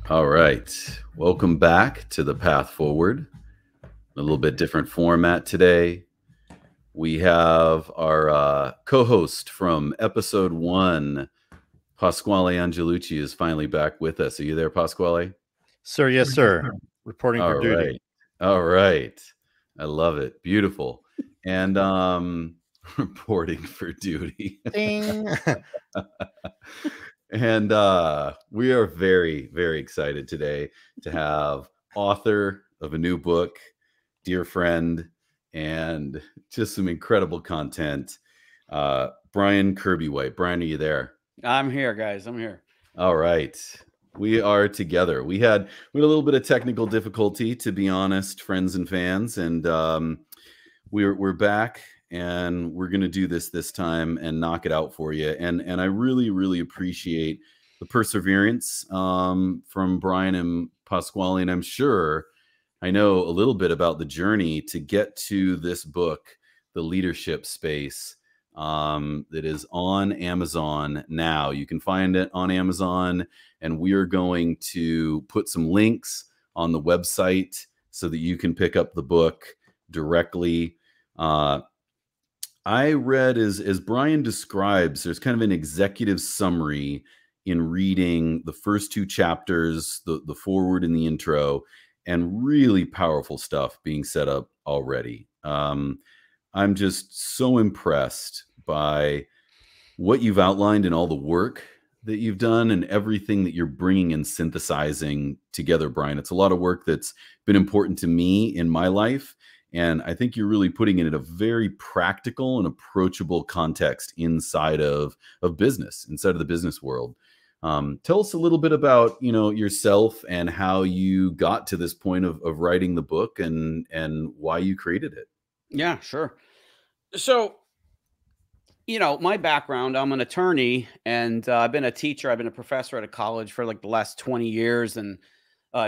All right. Welcome back to the Path Forward. A little bit different format today. We have our co-host from episode 1, Pasquale Angelucci, is finally back with us. Are you there, Pasquale? Sir, yes, sir. Reporting All for duty. right. All right. I love it. Beautiful. And reporting for duty. Ding. And we are very, very excited today to have author of a new book, dear friend, and just some incredible content, Brian Kirby-White. Brian, are you there? I'm here, guys. I'm here. All right. We are together. We had a little bit of technical difficulty, to be honest, friends and fans, and we're back. And we're going to do this time and knock it out for you. And I really, really appreciate the perseverance from Brian and Pasquale. And I'm sure I know a little bit about the journey to get to this book, The Leadership Space, that is on Amazon now. You can find it on Amazon. And we are going to put some links on the website so that you can pick up the book directly. I read, as Brian describes, there's kind of an executive summary in reading the first 2 chapters, the forward and the intro, and really powerful stuff being set up already. I'm just so impressed by what you've outlined and all the work that you've done and everything that you're bringing and synthesizing together, Brian. It's a lot of work that's been important to me in my life. And I think you're really putting it in a very practical and approachable context inside of business, inside of the business world. Tell us a little bit about, yourself and how you got to this point of writing the book and why you created it. Yeah, sure. So, my background, I'm an attorney, and I've been a teacher. I've been a professor at a college for like the last 20 years. And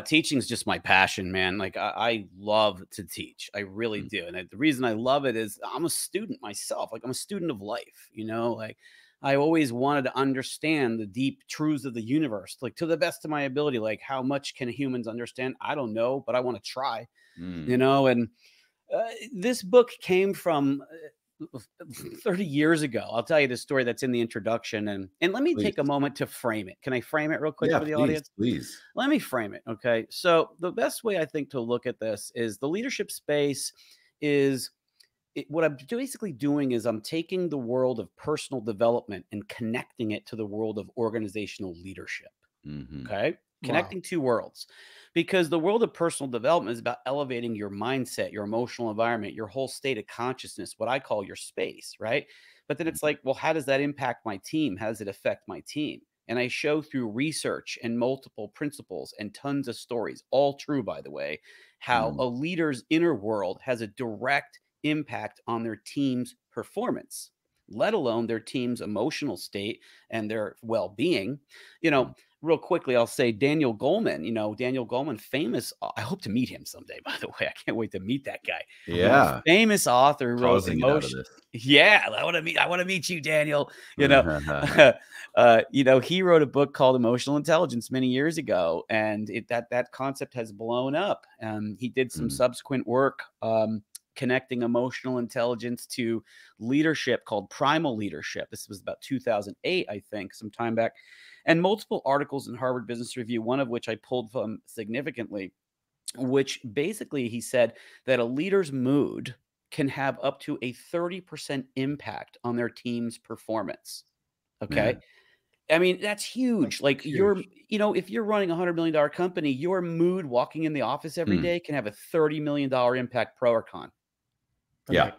teaching is just my passion, man. Like I love to teach. I really do. And the reason I love it is I'm a student myself. Like I'm a student of life, like I always wanted to understand the deep truths of the universe, like to the best of my ability. Like how much can humans understand? I don't know, but I want to try, and this book came from 30 years ago. I'll tell you the story that's in the introduction, and let me take a moment to frame it. Can I frame it real quick for the audience? Please. Let me frame it. Okay. So the best way I think to look at this is the leadership space is what I'm basically doing is I'm taking the world of personal development and connecting it to the world of organizational leadership. Okay. Connecting 2 worlds, because the world of personal development is about elevating your mindset, your emotional environment, your whole state of consciousness, what I call your space, right? But then it's like, well, how does that impact my team? How does it affect my team? And I show through research and multiple principles and tons of stories, all true, by the way, how a leader's inner world has a direct impact on their team's performance, let alone their team's emotional state and their well-being. Real quickly, I'll say Daniel Goleman, famous. I hope to meet him someday, by the way. I can't wait to meet that guy. Yeah. Famous author who wrote Emotion. Yeah. I want to meet you, Daniel. He wrote a book called Emotional Intelligence many years ago, and that concept has blown up. He did some subsequent work, connecting emotional intelligence to leadership called Primal Leadership. This was about 2008, I think, some time back. And multiple articles in Harvard Business Review, one of which I pulled from significantly, which basically he said that a leader's mood can have up to a 30% impact on their team's performance. Okay. I mean, that's huge. Like if you're running $100 million company, your mood walking in the office every day can have a $30 million impact, pro or con. Yeah.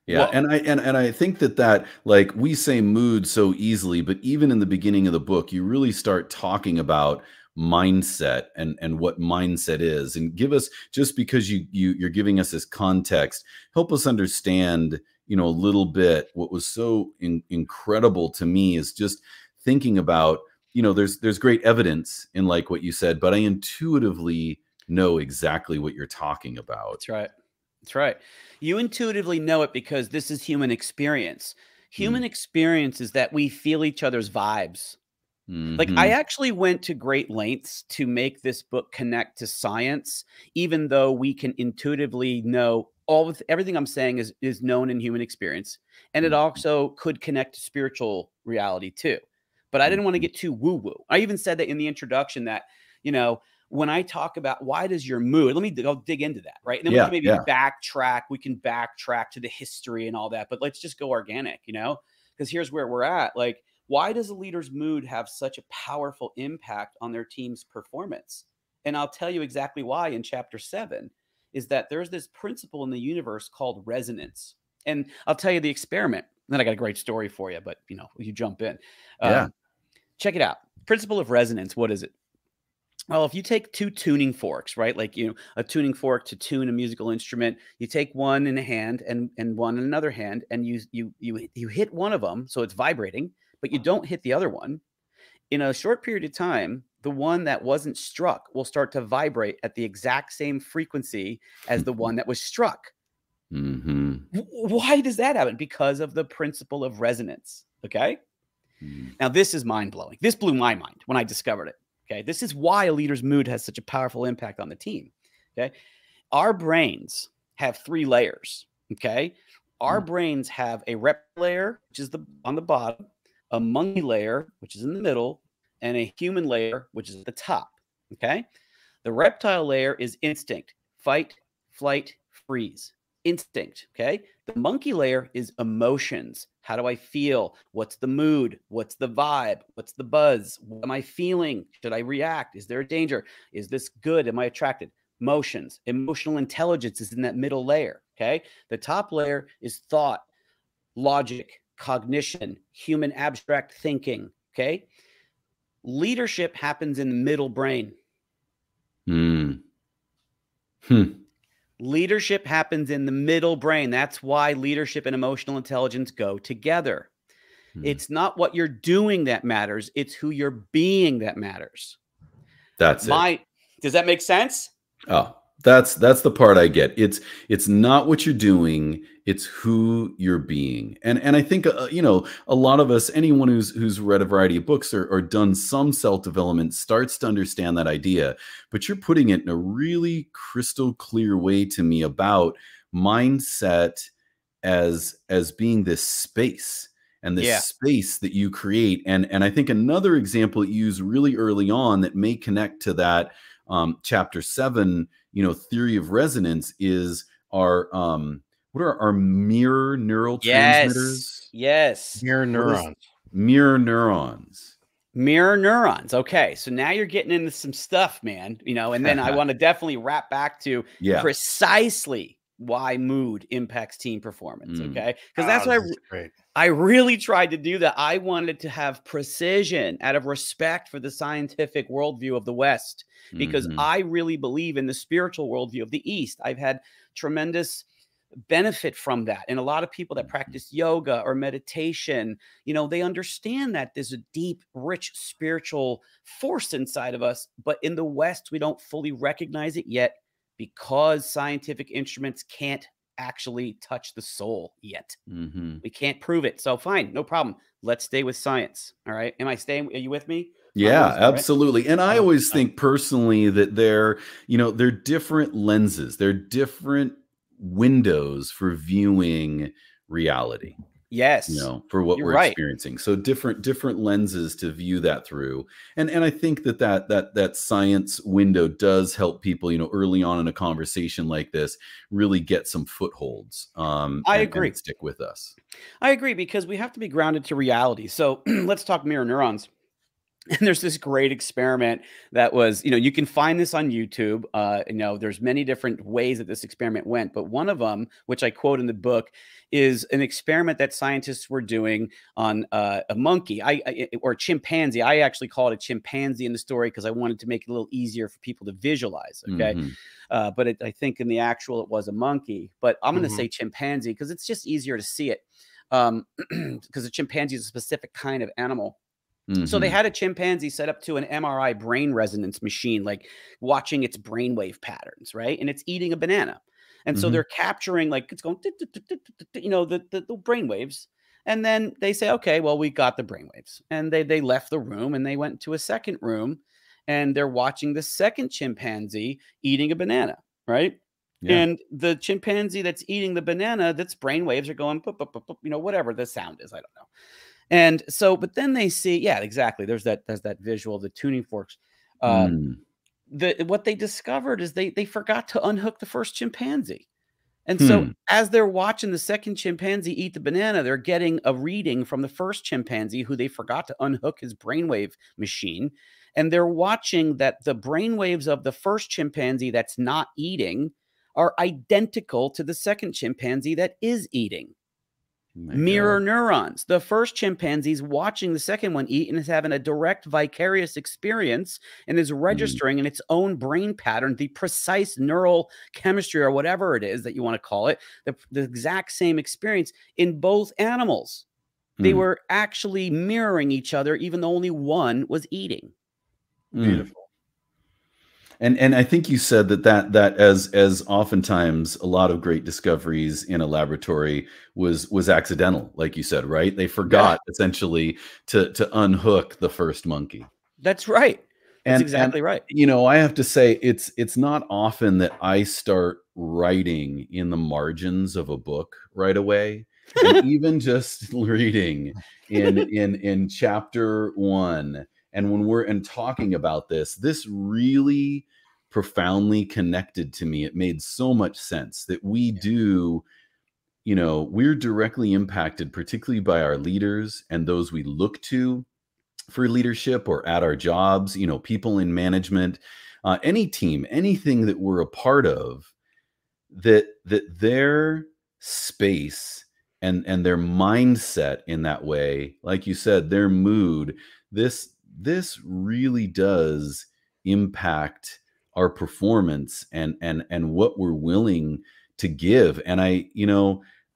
Yeah. Well, and I think that like we say mood so easily, but even in the beginning of the book, you really start talking about mindset and what mindset is, and give us, just because you're giving us this context, help us understand, a little bit. What was so incredible to me is just thinking about, there's great evidence in like what you said, but I intuitively know exactly what you're talking about. That's right. That's right. You intuitively know it because this is human experience. Human experience is that we feel each other's vibes. Like, I Mhm. actually went to great lengths to make this book connect to science, even though we can intuitively know everything I'm saying is known in human experience, and it Mhm. also could connect to spiritual reality too. But I didn't want to Mhm. get too woo woo. I even said that in the introduction that, you know, when I talk about why does your mood, I'll dig into that, right? And then we Yeah, can maybe yeah. backtrack. We can backtrack to the history and all that, but let's just go organic, because here's where we're at. Like, why does a leader's mood have such a powerful impact on their team's performance? And I'll tell you exactly why in chapter 7 is that there's this principle in the universe called resonance. And I'll tell you the experiment. Then I got a great story for you, but you jump in. Yeah. Check it out. Principle of resonance. What is it? Well, if you take two tuning forks, right? Like, a tuning fork to tune a musical instrument, you take one in a hand and one in another hand, and you hit one of them, so it's vibrating, but you don't hit the other one. In a short period of time, the one that wasn't struck will start to vibrate at the exact same frequency as the one that was struck. Mhm. Why does that happen? Because of the principle of resonance. Okay. Mhm. Now, this is mind blowing. This blew my mind when I discovered it. Okay. This is why a leader's mood has such a powerful impact on the team. Okay. Our brains have 3 layers. Okay. Our Mhm. brains have a rep layer, which is on the bottom, a monkey layer, which is in the middle, and a human layer, which is at the top. Okay. The reptile layer is instinct, fight, flight, freeze. Instinct. Okay. The monkey layer is emotions. How do I feel? What's the mood? What's the vibe? What's the buzz? What am I feeling? Should I react? Is there a danger? Is this good? Am I attracted? Motions. Emotional intelligence is in that middle layer. Okay. The top layer is thought, logic, cognition, human abstract thinking. Okay. Leadership happens in the middle brain. Mm. Hmm. Leadership happens in the middle brain. That's why leadership and emotional intelligence go together. Hmm. It's not what you're doing that matters, it's who you're being that matters. That's it. Does that make sense? Oh, that's the part I get. It's not what you're doing, it's who you're being. And I think a lot of us, anyone who's read a variety of books or done some self-development starts to understand that idea. But you're putting it in a really crystal clear way to me about mindset as being this space and this Yeah. space that you create. And I think another example you use really early on that may connect to that chapter 7, theory of resonance is our what are our mirror Yes. neurotransmitters? Yes. Mirror What is neurons. mirror neurons? Mirror neurons. Okay. So now you're getting into some stuff, man. And then I want to definitely wrap back to Yeah. precisely why mood impacts team performance. Mm. Okay. Because that's Oh, what this is great. I really tried to do that. I wanted to have precision out of respect for the scientific worldview of the West, because Mhm. I really believe in the spiritual worldview of the East. I've had tremendous benefit from that. And a lot of people that practice yoga or meditation, they understand that there's a deep, rich spiritual force inside of us. But in the West, we don't fully recognize it yet because scientific instruments can't actually touch the soul yet. Mhm. We can't prove it. So fine, no problem. Let's stay with science. All right. Am I staying? Are you with me? I'm Yeah, losing you, right? absolutely. And I always 100%. think personally that they're different lenses. They're different windows for viewing reality, Yes. for what You're we're right. experiencing. So different lenses to view that through. And I think that science window does help people, early on in a conversation like this, really get some footholds I and agree. stick with us. I agree, because we have to be grounded to reality. So let's talk mirror neurons. And there's this great experiment that was, you can find this on YouTube. There's many different ways that this experiment went, but one of them, which I quote in the book, is an experiment that scientists were doing on a monkey, or a chimpanzee. I actually call it a chimpanzee in the story because I wanted to make it a little easier for people to visualize. Okay, Mhm. but I think in the actual it was a monkey, but I'm going to Mhm. say chimpanzee because it's just easier to see it. Because a chimpanzee is a specific kind of animal. So they Mhm. had a chimpanzee set up to an MRI brain resonance machine, like watching its brainwave patterns, right? And it's eating a banana. And so Mhm. they're capturing, like, it's going, the brainwaves. And then they say, okay, well, we got the brainwaves. And they left the room and they went to a second room and they're watching the second chimpanzee eating a banana, right? Yeah. And the chimpanzee that's eating the banana, that's brainwaves are going, boop, boop, boop, boop, whatever the sound is, I don't know. And so, but then they see, yeah, exactly. There's that visual of the tuning forks. Mm. What they discovered is they forgot to unhook the first chimpanzee. And so Hmm. as they're watching the second chimpanzee eat the banana, they're getting a reading from the first chimpanzee who they forgot to unhook his brainwave machine. And they're watching that the brainwaves of the first chimpanzee that's not eating are identical to the second chimpanzee that is eating. My Mirror God. neurons. The first chimpanzee's watching the second one eat and is having a direct vicarious experience and is Mm. registering in its own brain pattern the precise neural chemistry or whatever it is that you want to call it, the exact same experience in both animals. They Mm. were actually mirroring each other, even though only one was eating. Mm. Beautiful. And I think you said that as oftentimes a lot of great discoveries in a laboratory was accidental, like you said, right? They Yeah, forgot essentially to unhook the first monkey. that's right. That's And exactly right. I have to say it's not often that I start writing in the margins of a book right away. And even just reading in chapter 1, and when we're talking about this really profoundly connected to me. It made so much sense that we do, we're directly impacted, particularly by our leaders and those we look to for leadership or at our jobs, people in management, any team, anything that we're a part of, that their space and their mindset in that way, like you said, their mood, this really does impact our performance and what we're willing to give. And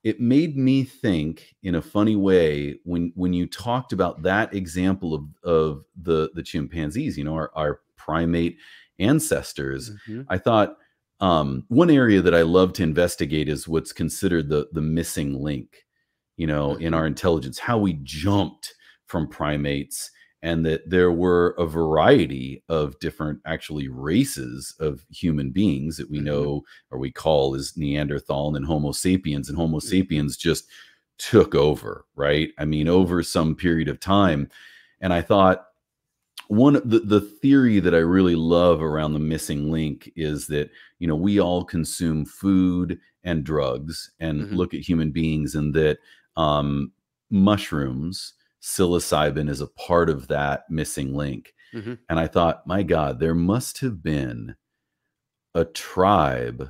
it made me think in a funny way when you talked about that example of the chimpanzees, our primate ancestors. Mhm, I thought, one area that I love to investigate is what's considered the missing link, in mhm, our intelligence, how we jumped from primates, and that there were a variety of different actually races of human beings that we mhm, know or we call as Neanderthal and Homo sapiens, and Homo mhm, sapiens just took over, right? I mean, over some period of time. And I thought, the theory that I really love around the missing link is that we all consume food and drugs and mhm, look at human beings, and that um, mushrooms, psilocybin is a part of that missing link. mhm. And I thought, my God, there must have been a tribe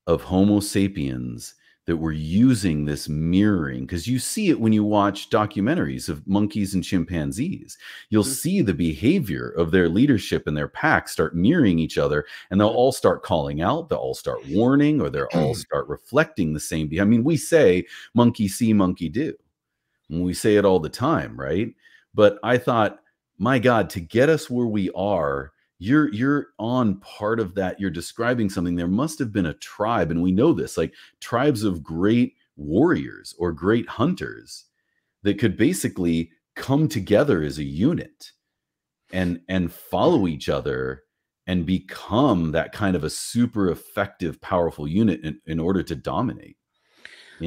of Homo sapiens that were using this mirroring, because you see it when you watch documentaries of monkeys and chimpanzees. You'll Mhm, see the behavior of their leadership and their pack start mirroring each other, and they'll mhm. all start calling out, they'll all start warning, or they'll all start reflecting the same behavior. I mean, we say monkey see, monkey do. And we say it all the time, right? But I thought, my God, to get us where we are, you're on part of that. You're describing something. There must have been a tribe, and we know this, like tribes of great warriors or great hunters that could basically come together as a unit and follow each other and become that kind of a super effective, powerful unit in order to dominate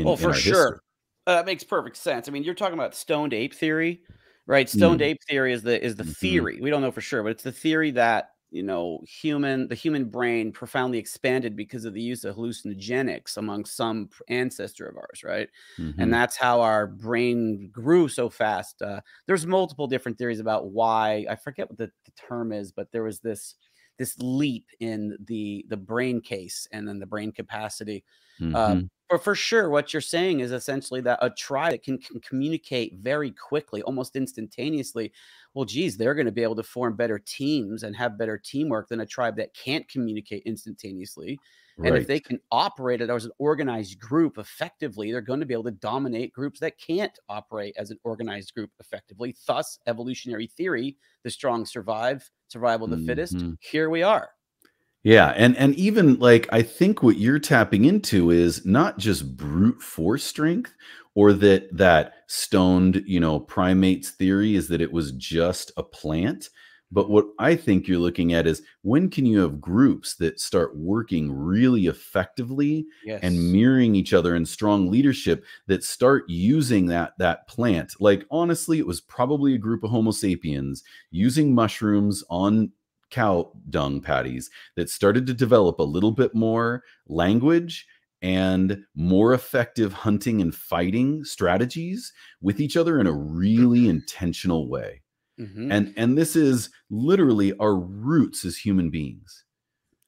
Well, in for our history. sure. That makes perfect sense. I mean, you're talking about stoned ape theory, right? Stoned Mm. ape theory is the Mhm. theory. We don't know for sure, but it's the theory that, the human brain profoundly expanded because of the use of hallucinogenics among some ancestor of ours, right? And Mhm. that's how our brain grew so fast. There's multiple different theories about why. I forget what the term is, but there was this leap in the brain case and then the brain capacity. Uh, Mhm. but for sure, what you're saying is essentially that a tribe that can communicate very quickly, almost instantaneously, well, geez, they're going to be able to form better teams and have better teamwork than a tribe that can't communicate instantaneously. And if Right. they can operate it as an organized group effectively, they're going to be able to dominate groups that can't operate as an organized group effectively. Thus, evolutionary theory, the strong survive, survival of the fittest. Mhm. Here we are. Yeah, and even like I think what you're tapping into is not just brute force strength or that stoned, primates theory is that it was just a plant, but Mhm. what I think you're looking at is when can you have groups that start working really effectively and Yes. mirroring each other in strong leadership that start using that plant. Like honestly, it was probably a group of Homo sapiens using mushrooms on cow dung patties that started to develop a little bit more language and more effective hunting and fighting strategies with each other in a really intentional way. Hmm. And this is literally our roots as human beings.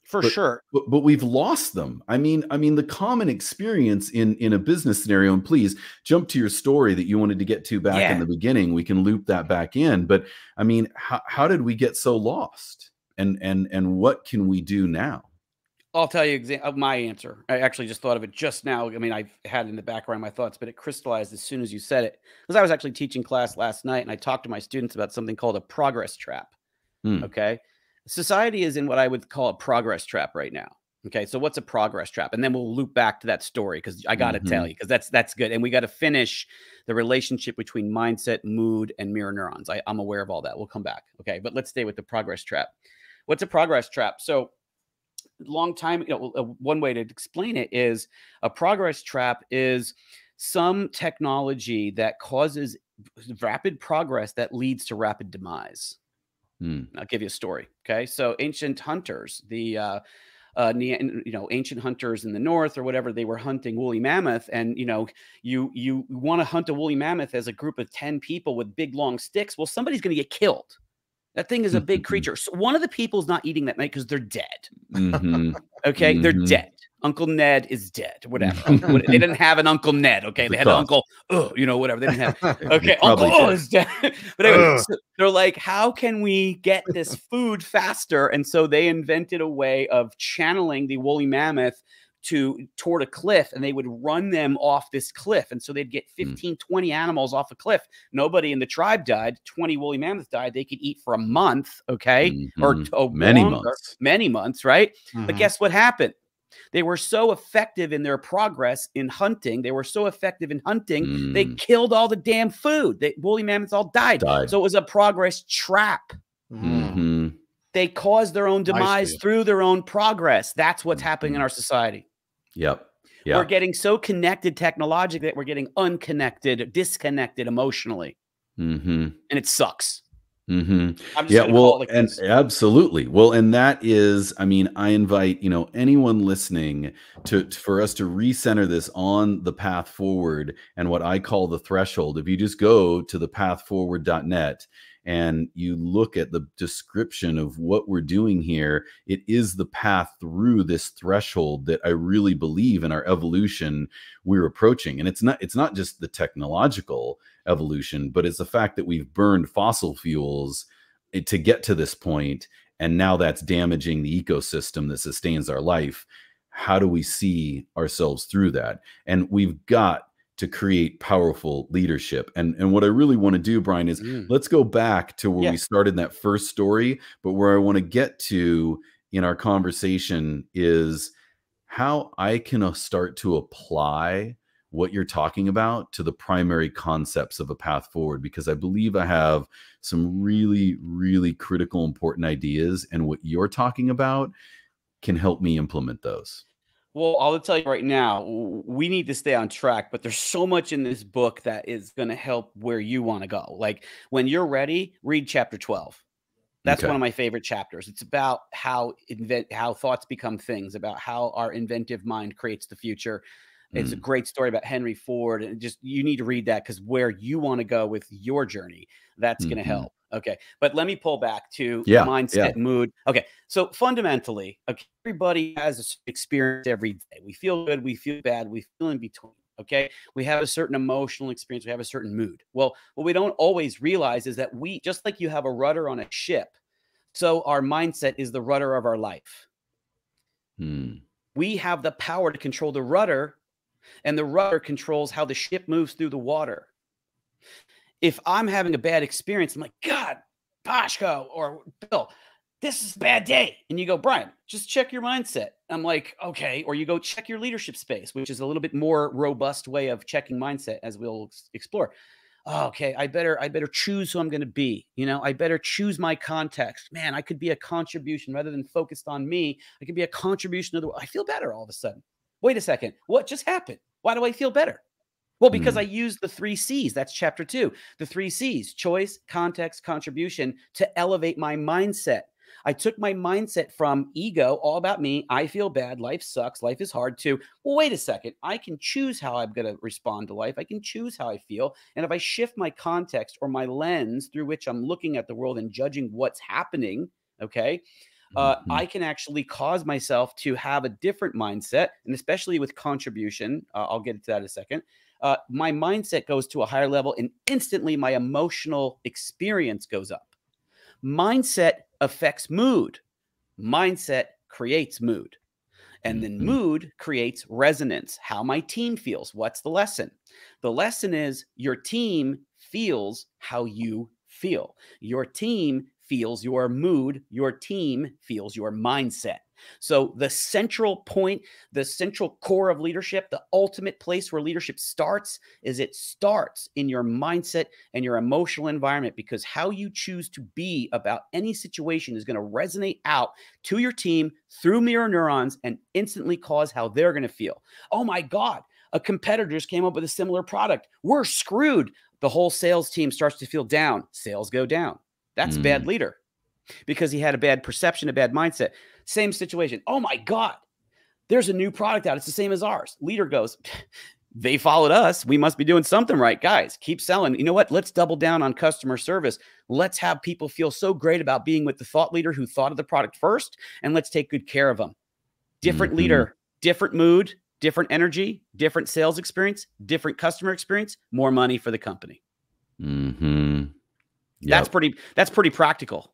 For But sure. but we've lost them. I mean the common experience in a business scenario, and please jump to your story that you wanted to get to back in Yeah. the beginning. We can loop that back in. But I mean, how did we get so lost? And what can we do now? I'll tell you my answer. I actually just thought of it just now. I mean, I've had it in the background my thoughts, but it crystallized as soon as you said it. Because I was actually teaching class last night and I talked to my students about something called a progress trap. Hmm. Okay. Society is in what I would call a progress trap right now. Okay. So what's a progress trap? And then we'll loop back to that story because I got to tell Hmm. you, because that's good. And we got to finish the relationship between mindset, mood, and mirror neurons. I'm aware of all that. We'll come back. Okay. But let's stay with the progress trap. What's a progress trap? So long time, one way to explain it is a progress trap is some technology that causes rapid progress that leads to rapid demise. Hmm. I'll give you a story. Okay. So ancient hunters, the, ancient hunters in the north or whatever, they were hunting woolly mammoth, and you want to hunt a woolly mammoth as a group of 10 people with big long sticks. Well, somebody's going to get killed. That thing is a big creature. So one of the people's not eating that night because they're dead. Hmm. Okay, they're Hmm. dead. Uncle Ned is dead. Whatever. They didn't have an Uncle Ned. Okay, The they had an cost. Uncle. Whatever. They didn't have. They Okay, Uncle probably did. is dead. But anyway, Ugh. so they're like, how can we get this food faster? And so they invented a way of channeling the woolly mammoth toward a cliff, and they would run them off this cliff, and so they'd get Hmm. 15 20 animals off a cliff. Nobody in the tribe died. 20 woolly mammoths died. They could eat for a month, okay, or Hmm. Many longer, months. many months, right? But Mhm. guess what happened? They were so effective in their progress in hunting. They were so effective in hunting, they Hmm. killed all the damn food. Woolly mammoths all died. Died. So it was a progress trap. Mm. Hmm. They caused their own I demise see. through their own progress. That's what's happening in Hmm. our society. Yep. We're Yeah. getting so connected technologically that we're getting unconnected, disconnected emotionally, Hmm. and it sucks. Hmm. I'm just Yeah, going to call it well, like and this. absolutely. Well, and that is, I mean, I invite, anyone listening for us to recenter this on the path forward and what I call the threshold. If you just go to thepathforward.net and you look at the description of what we're doing here, it is the path through this threshold that I really believe in our evolution we're approaching. And it's not just the technological evolution, but it's the fact that we've burned fossil fuels to get to this point, and now that's damaging the ecosystem that sustains our life. How do we see ourselves through that? And we've got to create powerful leadership. And what I really want to do, Brian, is Mm. let's go back to where Yeah. we started in that first story, but where I want to get to in our conversation is how I can start to apply what you're talking about to the primary concepts of a path forward, because I believe I have some really, really critical, important ideas, and what you're talking about can help me implement those. Well, I'll tell you right now, we need to stay on track, but there's so much in this book that is going to help where you want to go. Like when you're ready, read chapter 12. That's one Okay. of my favorite chapters. It's about how thoughts become things, about how our inventive mind creates the future. It's a Mm. great story about Henry Ford, and just you need to read that because where you want to go with your journey, that's going to Hmm. help. Okay, but let me pull back to Yeah. Yeah. mindset, mood. Okay, so fundamentally, okay, everybody has a certain experience every day. We feel good, we feel bad, we feel in between. Okay, we have a certain emotional experience, we have a certain mood. Well, what we don't always realize is that we, just like you have a rudder on a ship, so our mindset is the rudder of our life. Mm. We have the power to control the rudder, and the rudder controls how the ship moves through the water. If I'm having a bad experience, I'm like, God, Boshko or Bill, this is a bad day. And you go, Brian, just check your mindset. I'm like, okay. Or you go check your leadership space, which is a little bit more robust way of checking mindset, as we'll explore. Oh, okay, I better choose who I'm going to be. You know, I better choose my context. Man, I could be a contribution rather than focused on me. I could be a contribution to the world. I feel better all of a sudden. Wait a second. What just happened? Why do I feel better? Well, because I used the 3 C's. That's chapter 2. The 3 C's: choice, context, contribution, to elevate my mindset. I took my mindset from ego, all about me, I feel bad, life sucks, life is hard, to, well, wait a second, I can choose how I'm going to respond to life. I can choose how I feel. And if I shift my context or my lens through which I'm looking at the world and judging what's happening, okay, I can actually cause myself to have a different mindset. And especially with contribution, I'll get into that in a second. My mindset goes to a higher level, and instantly my emotional experience goes up. Mindset affects mood. Mindset creates mood. And then mood creates resonance, how my team feels. What's the lesson? The lesson is your team feels how you feel. Your team feels your mood. Your team feels your mindset. So the central point, the central core of leadership, the ultimate place where leadership starts, is it starts in your mindset and your emotional environment, because how you choose to be about any situation is going to resonate out to your team through mirror neurons and instantly cause how they're going to feel. Oh my God, a competitor just came up with a similar product. We're screwed. The whole sales team starts to feel down. Sales go down. That's a bad leader, because he had a bad perception, a bad mindset. Same situation. Oh my God, there's a new product out. It's the same as ours. Leader goes, they followed us. We must be doing something right. Guys, keep selling. You know what? Let's double down on customer service. Let's have people feel so great about being with the thought leader who thought of the product first, and let's take good care of them. Different leader, different mood, different energy, different sales experience, different customer experience, more money for the company. Yep. That's pretty practical.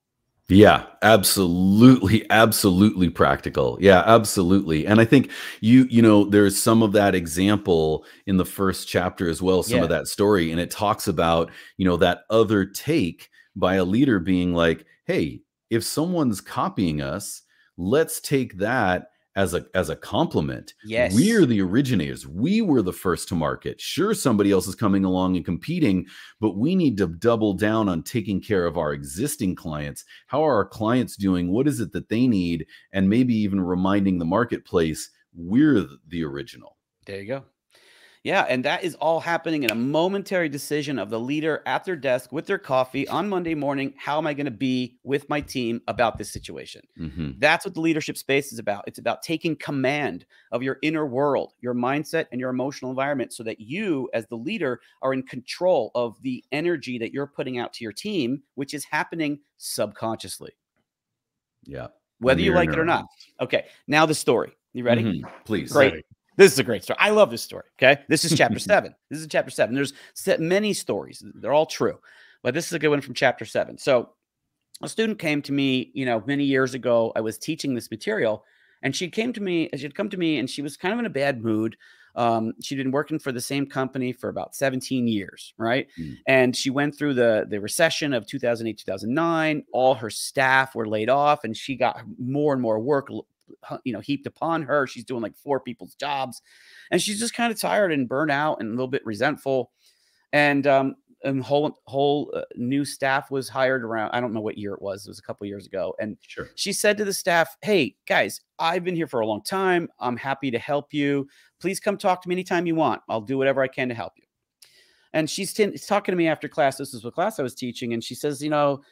Yeah, absolutely. Absolutely practical. Yeah, absolutely. And I think you know, there's some of that example in the first chapter as well, some of that story. And it talks about, you know, that other take by a leader being like, hey, if someone's copying us, let's take that as a compliment. Yes. We're the originators. We were the first to market. Sure, somebody else is coming along and competing, but we need to double down on taking care of our existing clients. How are our clients doing? What is it that they need? And maybe even reminding the marketplace, we're the original. There you go. Yeah, and that is all happening in a momentary decision of the leader at their desk with their coffee on Monday morning. How am I going to be with my team about this situation? That's what the leadership space is about. It's about taking command of your inner world, your mindset, and your emotional environment, so that you, as the leader, are in control of the energy that you're putting out to your team, which is happening subconsciously. Yeah. Whether you like it or not. Okay, now the story. You ready? Please. Great. Ready. This is a great story. I love this story. Okay. This is chapter 7. This is chapter 7. There's many stories. They're all true, but this is a good one from chapter 7. So a student came to me, you know, many years ago. I was teaching this material, and she'd come to me, and she was kind of in a bad mood. She'd been working for the same company for about 17 years. Right. And she went through the recession of 2008, 2009. All her staff were laid off, and she got more and more work, you know, heaped upon her. She's doing like 4 people's jobs, and she's just kind of tired and burnt out and a little bit resentful. And whole new staff was hired around. I don't know what year it was. It was a couple of years ago. And she said to the staff, hey guys, I've been here for a long time. I'm happy to help you. Please come talk to me anytime you want. I'll do whatever I can to help you. And she's talking to me after class. This is what class I was teaching. And she says, you know,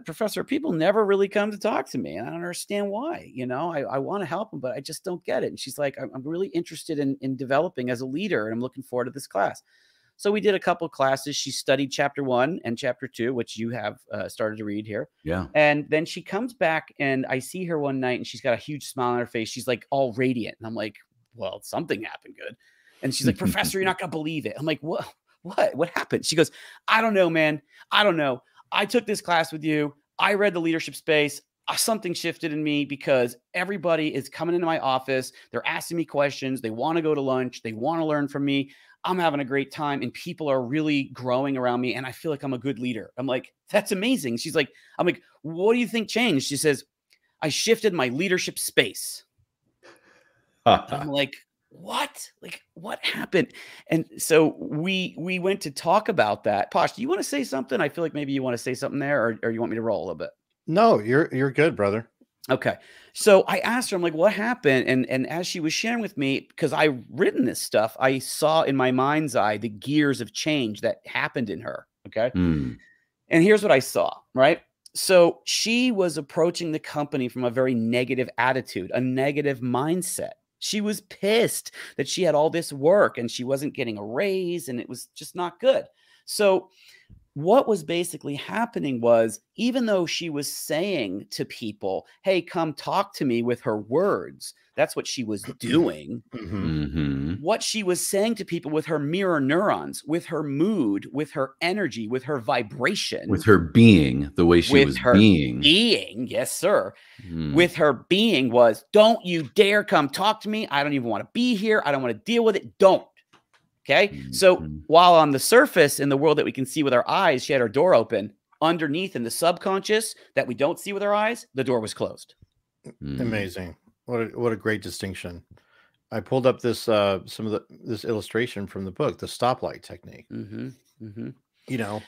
Professor, people never really come to talk to me, and I don't understand why. You know, I want to help them, but I just don't get it. And she's like, I'm really interested in developing as a leader, and I'm looking forward to this class. So we did a couple of classes. She studied chapter 1 and chapter 2, which you have started to read here. Yeah. And then she comes back, and I see her one night, and she's got a huge smile on her face. She's like all radiant. And I'm like, well, something happened good. And she's like, Professor, you're not going to believe it. I'm like, what happened? She goes, I don't know, man. I don't know. I took this class with you. I read the leadership space. something shifted in me because everybody is coming into my office. They're asking me questions. They want to go to lunch. They want to learn from me. I'm having a great time and people are really growing around me. And I feel like I'm a good leader. I'm like, that's amazing. She's like, I'm like, what do you think changed? She says, I shifted my leadership space. I'm like, what? Like, what happened? And so we went to talk about that. Posh, do you want to say something? I feel like maybe you want to say something there, or you want me to roll a little bit? No, you're good, brother. Okay. So I asked her, I'm like, what happened? And as she was sharing with me, because I've written this stuff, I saw in my mind's eye the gears of change that happened in her. Okay. Mm. And here's what I saw, right? So she was approaching the company from a very negative attitude, a negative mindset. She was pissed that she had all this work and she wasn't getting a raise and it was just not good. So what was basically happening was, even though she was saying to people, hey, come talk to me with her words, that's what she was doing. What she was saying to people with her mirror neurons, with her mood, with her energy, with her vibration, with her being, the way she was being. Yes, sir. With her being was, don't you dare come talk to me. I don't even want to be here. I don't want to deal with it. Don't. Okay. So while on the surface, in the world that we can see with our eyes, she had her door open. Underneath in the subconscious that we don't see with our eyes, the door was closed. Amazing. What a great distinction. I pulled up this this illustration from the book, the stoplight technique. You know.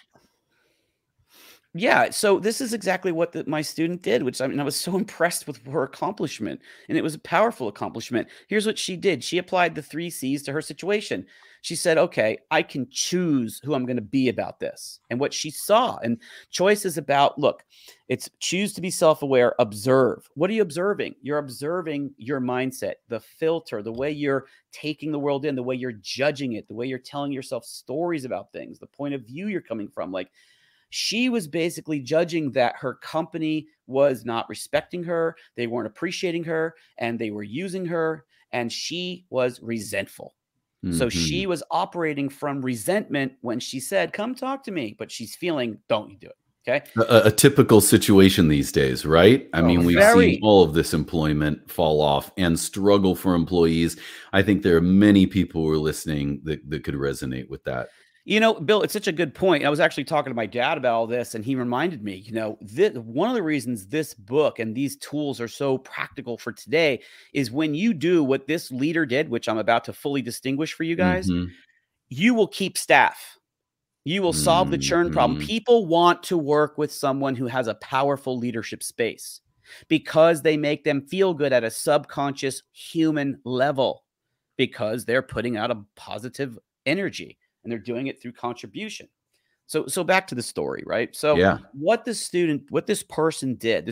Yeah, so this is exactly what my student did, which I was so impressed with her accomplishment, and it was a powerful accomplishment. Here's what she did. She applied the 3 C's to her situation. She said, okay, I can choose who I'm going to be about this. And what she saw, and choice is about, look, it's choose to be self-aware, observe. What are you observing? You're observing your mindset, the filter, the way you're taking the world in, the way you're judging it, the way you're telling yourself stories about things, the point of view you're coming from. Like, she was basically judging that her company was not respecting her, they weren't appreciating her, and they were using her, and she was resentful. So she was operating from resentment when she said, come talk to me, but she's feeling, don't you do it. Okay. A typical situation these days, right? I mean, we've seen all of this employment fall off and struggle for employees. I think there are many people who are listening that could resonate with that. You know, Bill, it's such a good point. I was actually talking to my dad about all this, and he reminded me, you know, one of the reasons this book and these tools are so practical for today is when you do what this leader did, which I'm about to fully distinguish for you guys, you will keep staff. You will solve the churn problem. People want to work with someone who has a powerful leadership space because they make them feel good at a subconscious human level because they're putting out a positive energy. And they're doing it through contribution. So back to the story, right? So what this person did,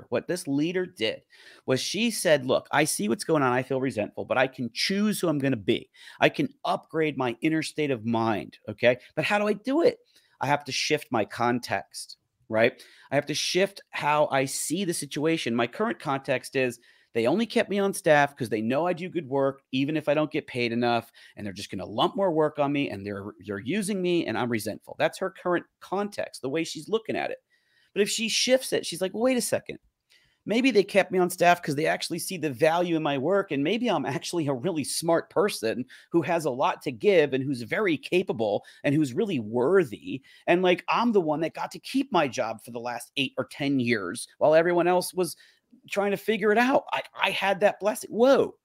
what this leader did was she said, look, I see what's going on. I feel resentful, but I can choose who I'm going to be. I can upgrade my inner state of mind. Okay. But how do I do it? I have to shift my context, right? I have to shift how I see the situation. My current context is, they only kept me on staff because they know I do good work, even if I don't get paid enough, and they're just going to lump more work on me, and they're using me, and I'm resentful. That's her current context, the way she's looking at it. But if she shifts it, she's like, well, wait a second. Maybe they kept me on staff because they actually see the value in my work, and maybe I'm actually a really smart person who has a lot to give and who's very capable and who's really worthy. And like, I'm the one that got to keep my job for the last 8 or 10 years while everyone else was trying to figure it out. I had that blessing. Whoa,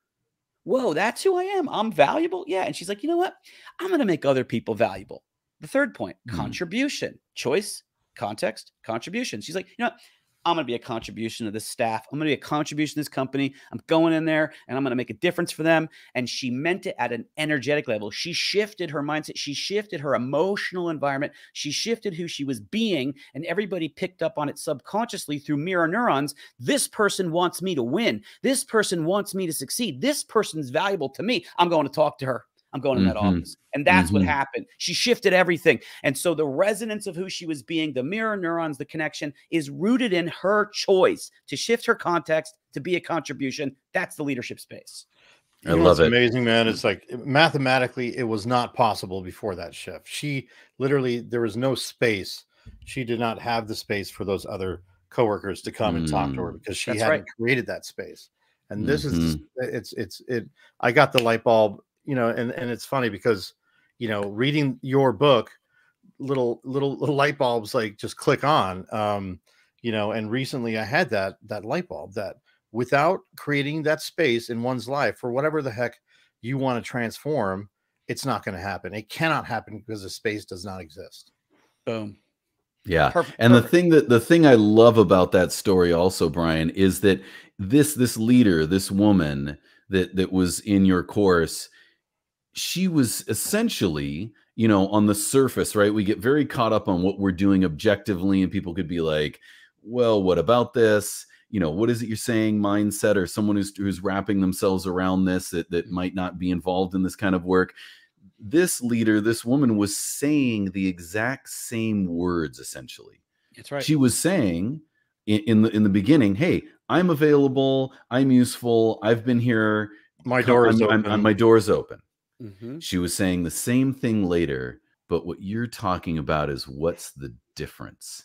that's who I am. I'm valuable. Yeah. And she's like, you know what? I'm going to make other people valuable. The third point, contribution, choice, context, contribution. She's like, you know what? I'm going to be a contribution to this staff. I'm going to be a contribution to this company. I'm going in there and I'm going to make a difference for them. And she meant it at an energetic level. She shifted her mindset. She shifted her emotional environment. She shifted who she was being. And everybody picked up on it subconsciously through mirror neurons. This person wants me to win. This person wants me to succeed. This person's valuable to me. I'm going to talk to her. I'm going in that office. And that's what happened. She shifted everything. And so the resonance of who she was being, the mirror neurons, the connection is rooted in her choice to shift her context, to be a contribution. That's the leadership space. I love it. Amazing, man. It's like mathematically, it was not possible before that shift. She literally, there was no space. She did not have the space for those other coworkers to come and talk to her because she hadn't created that space. And this is I got the light bulb, you know, and it's funny because, you know, reading your book, little light bulbs like just click on, you know, and recently I had that light bulb that without creating that space in one's life for whatever the heck you want to transform, it's not going to happen. It cannot happen because the space does not exist. Boom. Yeah. And the thing I love about that story also, Brian, is that this leader, this woman that was in your course, she was essentially, you know, on the surface, right? We get very caught up on what we're doing objectively, and people could be like, well, what about this? You know, what is it you're saying, mindset, or someone who's wrapping themselves around this that might not be involved in this kind of work. This leader, this woman, was saying the exact same words, essentially. That's right. She was saying in the beginning, hey, I'm available, I'm useful, I've been here, my door is open. My door's open. She was saying the same thing later, but what you're talking about is what's the difference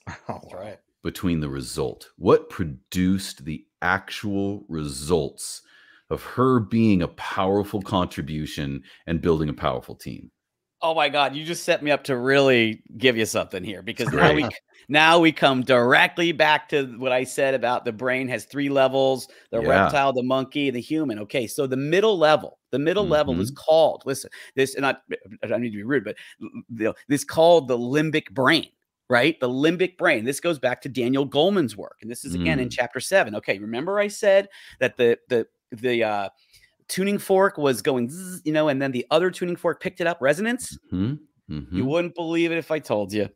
between the result? What produced the actual results of her being a powerful contribution and building a powerful team? Oh my God, you just set me up to really give you something here, because now we come directly back to what I said about the brain has 3 levels, the reptile, the monkey, the human. Okay, so the middle level is called, listen, this, and I don't need to be rude, but this called the limbic brain. Right? The limbic brain. This goes back to Daniel Goleman's work. And this is again in chapter 7. Okay. Remember I said that the tuning fork was going, zzz, you know, and then the other tuning fork picked it up, resonance. You wouldn't believe it if I told you.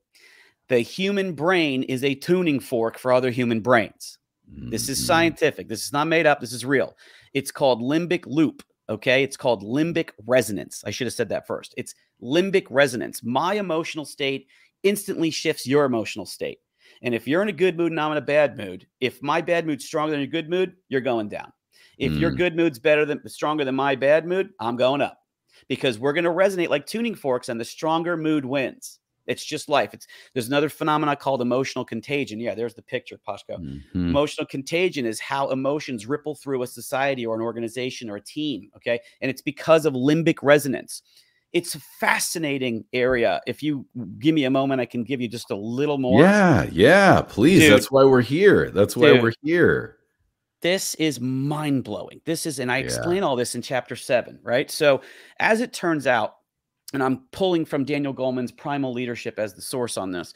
The human brain is a tuning fork for other human brains. This is scientific. This is not made up. This is real. It's called limbic loop. Okay. It's called limbic resonance. I should have said that first. It's limbic resonance. My emotional state instantly shifts your emotional state. And if you're in a good mood and I'm in a bad mood, if my bad mood's stronger than your good mood, you're going down. If your good mood's stronger than my bad mood, I'm going up, because we're going to resonate like tuning forks, and the stronger mood wins. It's just life. There's another phenomenon called emotional contagion. Yeah, there's the picture, Pashko. Emotional contagion is how emotions ripple through a society or an organization or a team. Okay. And it's because of limbic resonance. It's a fascinating area. If you give me a moment, I can give you just a little more. Yeah, please. Dude, that's why we're here. That's why we're here. This is mind-blowing. This is, and I explain all this in chapter 7, right? So as it turns out, and I'm pulling from Daniel Goleman's Primal Leadership as the source on this.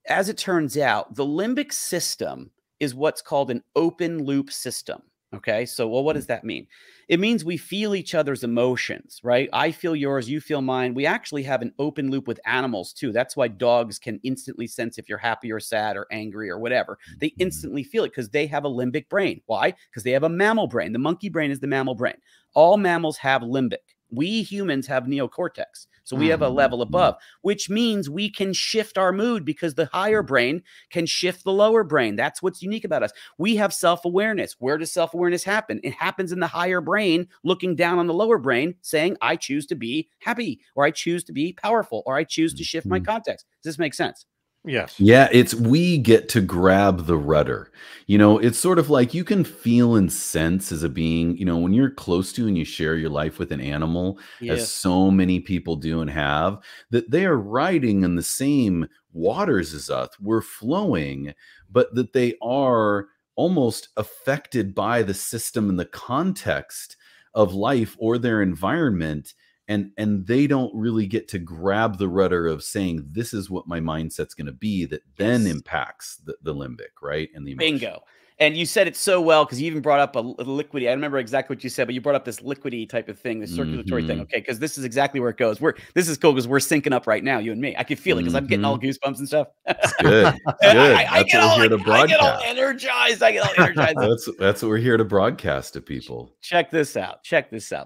As it turns out, the limbic system is what's called an open loop system. Okay. So, well, what does that mean? It means we feel each other's emotions, right? I feel yours, you feel mine. We actually have an open loop with animals too. That's why dogs can instantly sense if you're happy or sad or angry or whatever. They instantly feel it because they have a limbic brain. Why? Because they have a mammal brain. The monkey brain is the mammal brain. All mammals have limbic. We humans have neocortex. So we have a level above, which means we can shift our mood because the higher brain can shift the lower brain. That's what's unique about us. We have self-awareness. Where does self-awareness happen? It happens in the higher brain, looking down on the lower brain, saying, I choose to be happy, or I choose to be powerful, or I choose to shift my context. Does this make sense? Yes. Yeah, we get to grab the rudder. You know, it's sort of like you can feel and sense as a being, you know, when you're close to and you share your life with an animal, as so many people do and have, that they are riding in the same waters as us. We're flowing, but that they are almost affected by the system and the context of life or their environment. And they don't really get to grab the rudder of saying, this is what my mindset's going to be, that then impacts the limbic, right? And the emotion. Bingo. And you said it so well, because you even brought up a liquidy. I don't remember exactly what you said, but you brought up this liquidy type of thing, the circulatory thing. Okay, because this is exactly where it goes. This is cool because we're syncing up right now, you and me. I can feel it because I'm getting all goosebumps and stuff. It's good. It's good. I get all energized. That's what we're here to broadcast to people. Check this out.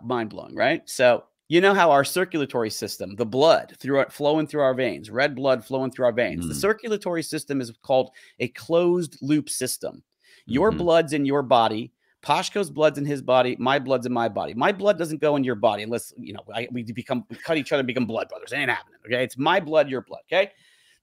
Mind blowing, right? So, you know how our circulatory system, the blood flowing through our veins, red blood flowing through our veins, the circulatory system is called a closed loop system. Your blood's in your body. Pashko's blood's in his body. My blood's in my body. My blood doesn't go in your body unless, you know, we cut each other and become blood brothers. It ain't happening. Okay. It's my blood, your blood. Okay.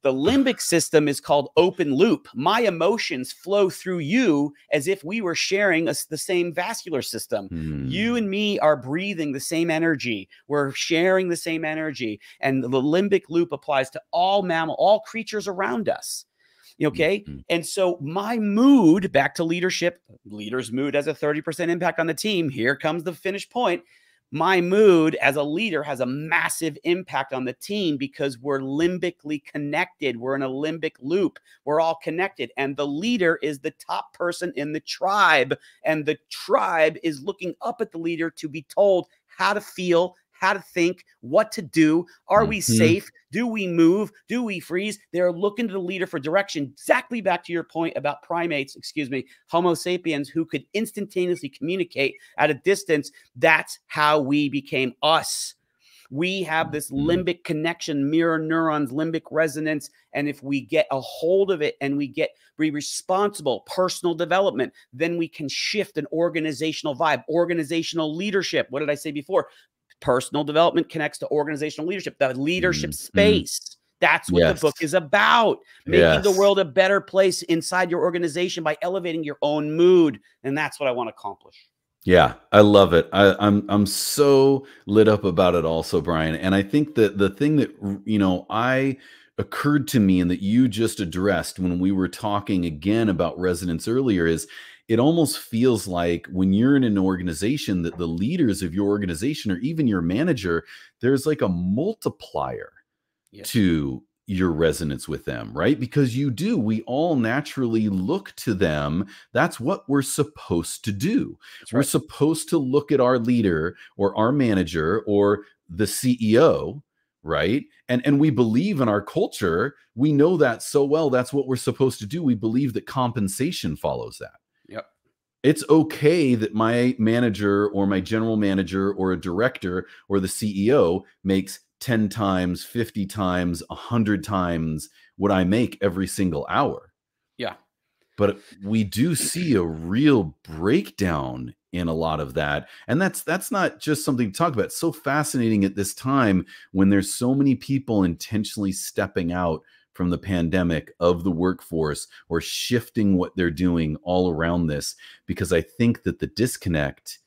The limbic system is called open loop. My emotions flow through you as if we were sharing the same vascular system. You and me are breathing the same energy. We're sharing the same energy. And the limbic loop applies to all creatures around us. Okay. And so my mood, back to leadership, leader's mood has a 30% impact on the team. Here comes the finish point. My mood as a leader has a massive impact on the team because we're limbically connected. We're in a limbic loop. We're all connected. And the leader is the top person in the tribe. And the tribe is looking up at the leader to be told how to feel, how to think, what to do. Are we safe? Do we move? Do we freeze? They're looking to the leader for direction. Exactly back to your point about primates, Homo sapiens, who could instantaneously communicate at a distance. That's how we became us. We have this limbic connection, mirror neurons, limbic resonance. And if we get a hold of it and we be responsible, personal development, then we can shift an organizational vibe, organizational leadership. What did I say before? Personal development connects to organizational leadership, the leadership space. That's what the book is about. Making the world a better place inside your organization by elevating your own mood. And that's what I want to accomplish. Yeah, I love it. I'm so lit up about it also, Brian. And I think that the thing that, occurred to me and that you just addressed when we were talking again about resonance earlier is it almost feels like when you're in an organization that the leaders of your organization or even your manager, there's like a multiplier to your resonance with them, right? Because we all naturally look to them. That's what we're supposed to do. We're supposed to look at our leader or our manager or the CEO, right? And we believe in our culture. We know that so well. That's what we're supposed to do. We believe that compensation follows that. Yep. It's okay that my manager or my general manager or a director or the CEO makes 10 times, 50 times, 100 times what I make every single hour. Yeah. But we do see a real breakdown in a lot of that. And that's not just something to talk about. It's so fascinating at this time when there's so many people intentionally stepping out from the pandemic of the workforce or shifting what they're doing all around this, because I think that the disconnect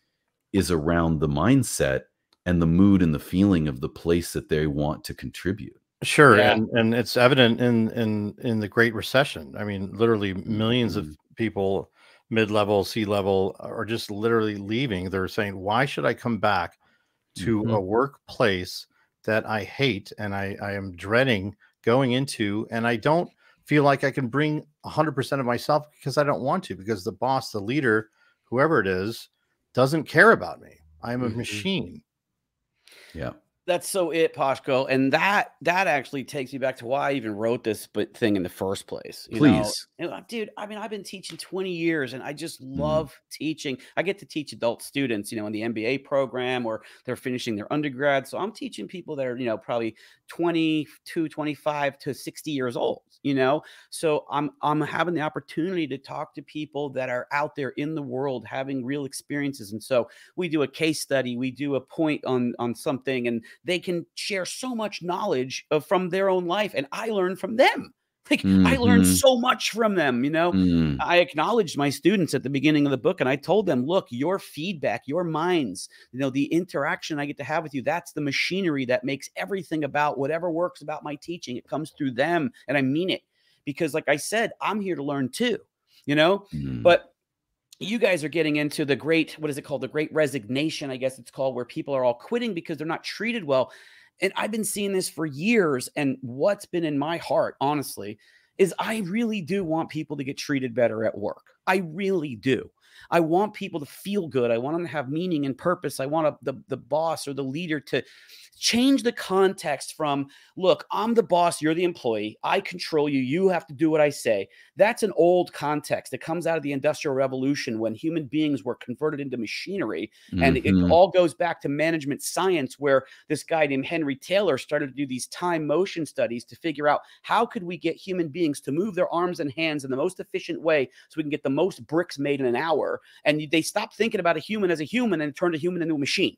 is around the mindset and the mood and the feeling of the place that they want to contribute. Sure. Yeah. And it's evident in the Great Recession. I mean, literally millions of people, mid-level, C-level, are just literally leaving. They're saying, why should I come back to a workplace that I hate and I am dreading going into, and I don't feel like I can bring 100% of myself because I don't want to, because the boss, the leader, whoever it is, doesn't care about me. I'm a machine. Yeah. That's so it, Pashko. And that actually takes me back to why I even wrote this thing in the first place. Please. Dude, I mean, I've been teaching 20 years and I just love teaching. I get to teach adult students, in the MBA program, or they're finishing their undergrad. So I'm teaching people that are, probably 22, 25 to 60 years old, So I'm having the opportunity to talk to people that are out there in the world having real experiences. And so we do a case study, we do a point on something, and they can share so much knowledge from their own life. And I learn from them. Like I learned so much from them, I acknowledged my students at the beginning of the book and I told them, look, your feedback, your minds, the interaction I get to have with you, that's the machinery that makes everything about whatever works about my teaching. It comes through them. And I mean it because, like I said, I'm here to learn too, but you guys are getting into the what is it called? The Great Resignation, I guess it's called, where people are all quitting because they're not treated well. And I've been seeing this for years. And what's been in my heart, honestly, is I really do want people to get treated better at work. I really do. I want people to feel good. I want them to have meaning and purpose. I want the boss or the leader to change the context from, look, I'm the boss, you're the employee, I control you, you have to do what I say. That's an old context. It comes out of the Industrial Revolution when human beings were converted into machinery. And it all goes back to management science, where this guy named Henry Taylor started to do these time motion studies to figure out how could we get human beings to move their arms and hands in the most efficient way so we can get the most bricks made in an hour. And they stopped thinking about a human as a human and turned a human into a machine.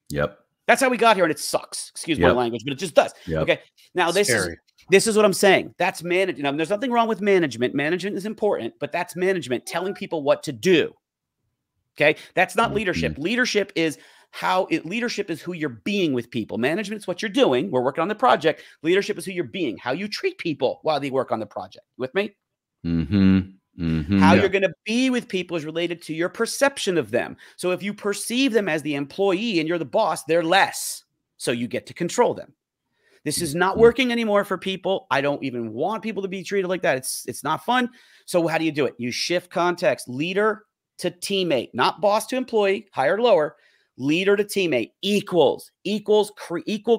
Yep. That's how we got here, and it sucks. Excuse my language, but it just does. Okay. Now this This is what I'm saying. That's management. There's nothing wrong with management. Management is important, but that's management telling people what to do. Okay. That's not leadership. Leadership is leadership is who you're being with people. Management is what you're doing. We're working on the project. Leadership is who you're being, how you treat people while they work on the project. You with me? How you're going to be with people is related to your perception of them. So if you perceive them as the employee and you're the boss, they're less. So you get to control them. This is not working anymore for people. I don't even want people to be treated like that. It's not fun. So how do you do it? You shift context, leader to teammate, not boss to employee, higher, lower, leader to teammate, equal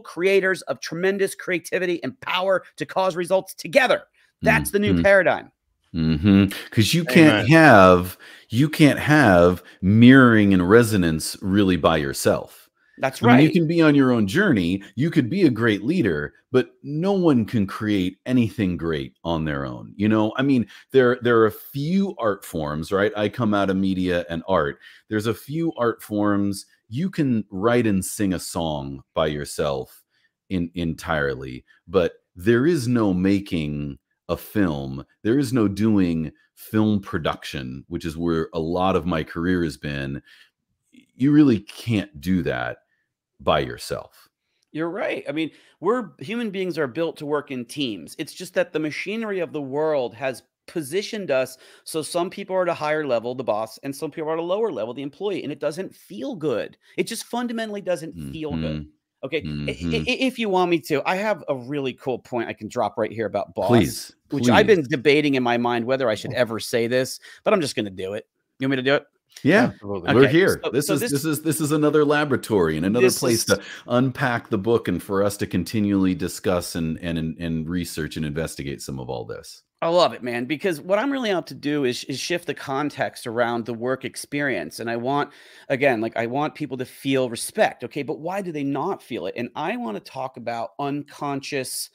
creators of tremendous creativity and power to cause results together. That's the new paradigm. Because you can't have mirroring and resonance really by yourself. That's right. I mean, you can be on your own journey. You could be a great leader, but no one can create anything great on their own. You know, I mean, there are a few art forms, right? I come out of media and art. There's a few art forms you can write and sing a song by yourself entirely, but there is no making a film. There is no doing film production, which is where a lot of my career has been. You really can't do that by yourself. You're right. I mean, human beings are built to work in teams. It's just that the machinery of the world has positioned us so some people are at a higher level, the boss, and some people are at a lower level, the employee, and it doesn't feel good. It just fundamentally doesn't feel good. Okay. If you want me to, I have a really cool point I can drop right here about boss, please. Which I've been debating in my mind whether I should ever say this, but I'm just going to do it. You want me to do it? Yeah, okay. We're here. This is another laboratory and another place to unpack the book and for us to continually discuss and research and investigate some of all this. I love it, man, because what I'm really out to do is shift the context around the work experience. And I want, again, I want people to feel respect. Okay, but why do they not feel it? And I want to talk about unconscious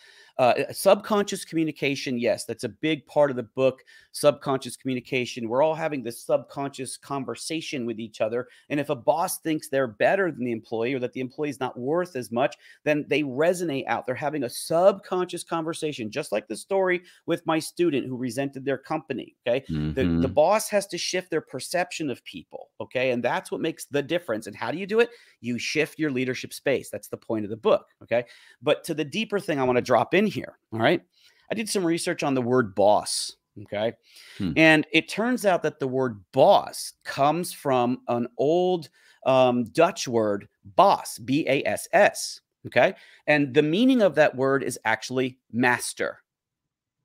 subconscious communication. Yes, that's a big part of the book. Subconscious communication. We're all having this subconscious conversation with each other. And if a boss thinks they're better than the employee or that the employee is not worth as much, then they resonate out. They're having a subconscious conversation, just like the story with my student who resented their company. Okay. The boss has to shift their perception of people. Okay. And that's what makes the difference. And how do you do it? You shift your leadership space. That's the point of the book. Okay. But to the deeper thing I want to drop in here. All right. I did some research on the word boss. Okay. And it turns out that the word boss comes from an old Dutch word, bas, B-A-S-S. Okay. And the meaning of that word is actually master.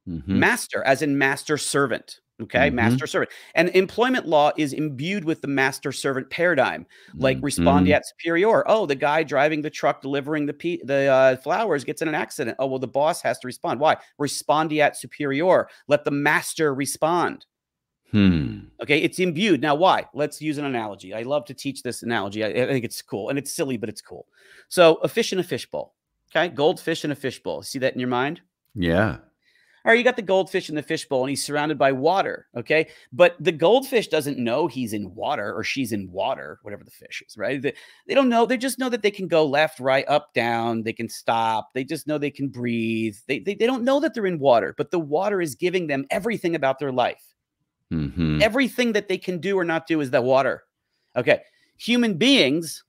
Master, as in master servant. Okay. Master servant. And employment law is imbued with the master servant paradigm, like respondeat superior. Oh, the guy driving the truck delivering the flowers gets in an accident. Oh, well, the boss has to respond. Why? Respondeat superior. Let the master respond. Okay. It's imbued. Now, why? Let's use an analogy. I love to teach this analogy. I think it's cool and it's silly, but it's cool. So a fish in a fishbowl. Okay. Goldfish in a fishbowl. See that in your mind? Yeah. All right, you got the goldfish in the fishbowl and he's surrounded by water, okay? But the goldfish doesn't know he's in water or she's in water, whatever the fish is, right? They don't know. They just know that they can go left, right, up, down. They can stop. They just know they can breathe. They don't know that they're in water, but the water is giving them everything about their life. Everything that they can do or not do is the water. Okay, human beings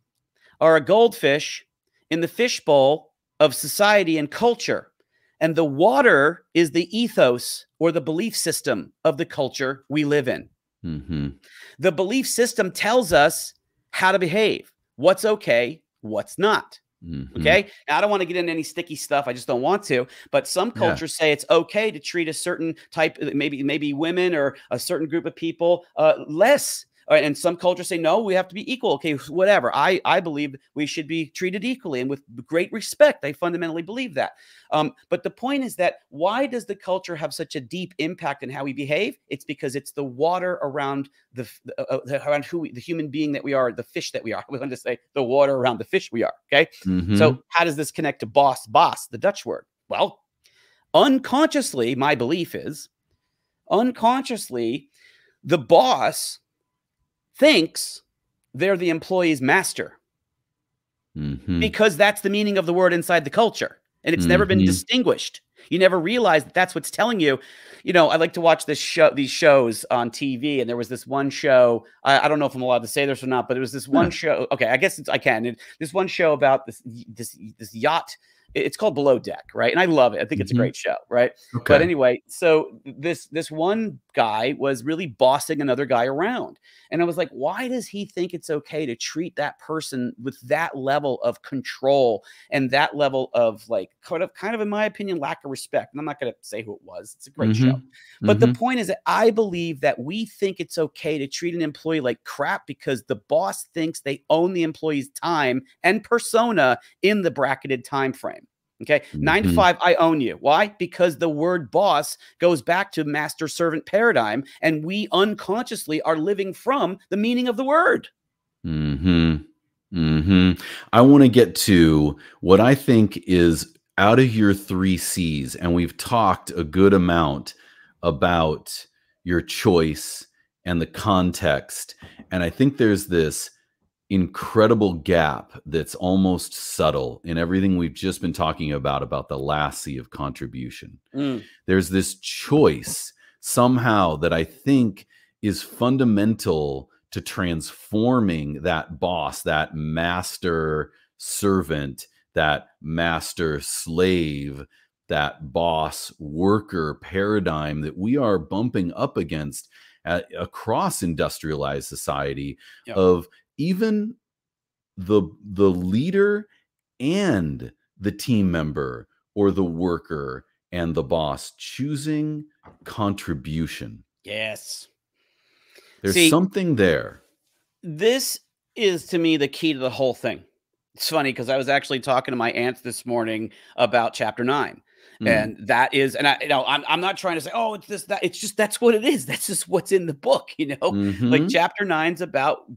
are a goldfish in the fishbowl of society and culture. And the water is the ethos or the belief system of the culture we live in. The belief system tells us how to behave, what's okay, what's not. Okay. Now, I don't want to get into any sticky stuff. I just don't want to. But some cultures say it's okay to treat a certain type, maybe women or a certain group of people less. And some cultures say, no, we have to be equal. Okay, whatever. I believe we should be treated equally and with great respect. I fundamentally believe that. But the point is that why does the culture have such a deep impact on how we behave? It's because it's the water around around the human being that we are, the fish that we are. We want to say the water around the fish we are. Okay. So how does this connect to boss, the Dutch word? Well, unconsciously, my belief is unconsciously, the boss thinks they're the employee's master because that's the meaning of the word inside the culture. And it's never been distinguished. You never realize that that's what's telling you. You know, I like to watch these shows on TV, and there was this one show. I don't know if I'm allowed to say this or not, but it was this one show. Okay, I guess I can. This one show about this yacht. It's called Below Deck, right? And I love it. I think it's a great show, right? Okay. But anyway, so this one guy was really bossing another guy around. And I was like, why does he think it's okay to treat that person with that level of control and that level of like kind of in my opinion, lack of respect? And I'm not going to say who it was. It's a great show. But the point is that I believe that we think it's okay to treat an employee like crap because the boss thinks they own the employee's time and persona in the bracketed time frame. Okay. 9 to 5, I own you. Why? Because the word boss goes back to master servant paradigm, and we unconsciously are living from the meaning of the word. I want to get to what I think is out of your 3 C's, and we've talked a good amount about your choice and the context. And I think there's this incredible gap that's almost subtle in everything we've just been talking about the last C of contribution. There's this choice somehow that I think is fundamental to transforming that boss, that master servant, that master slave, that boss worker paradigm that we are bumping up against across industrialized society. Of even the leader and the team member or the worker and the boss choosing contribution. Yes. There's something there. This is, to me, the key to the whole thing. It's funny because I was actually talking to my aunt this morning about chapter 9. And that is, and I'm not trying to say, oh, it's this, that. It's just, that's what it is. That's just what's in the book, you know? Like chapter 9's about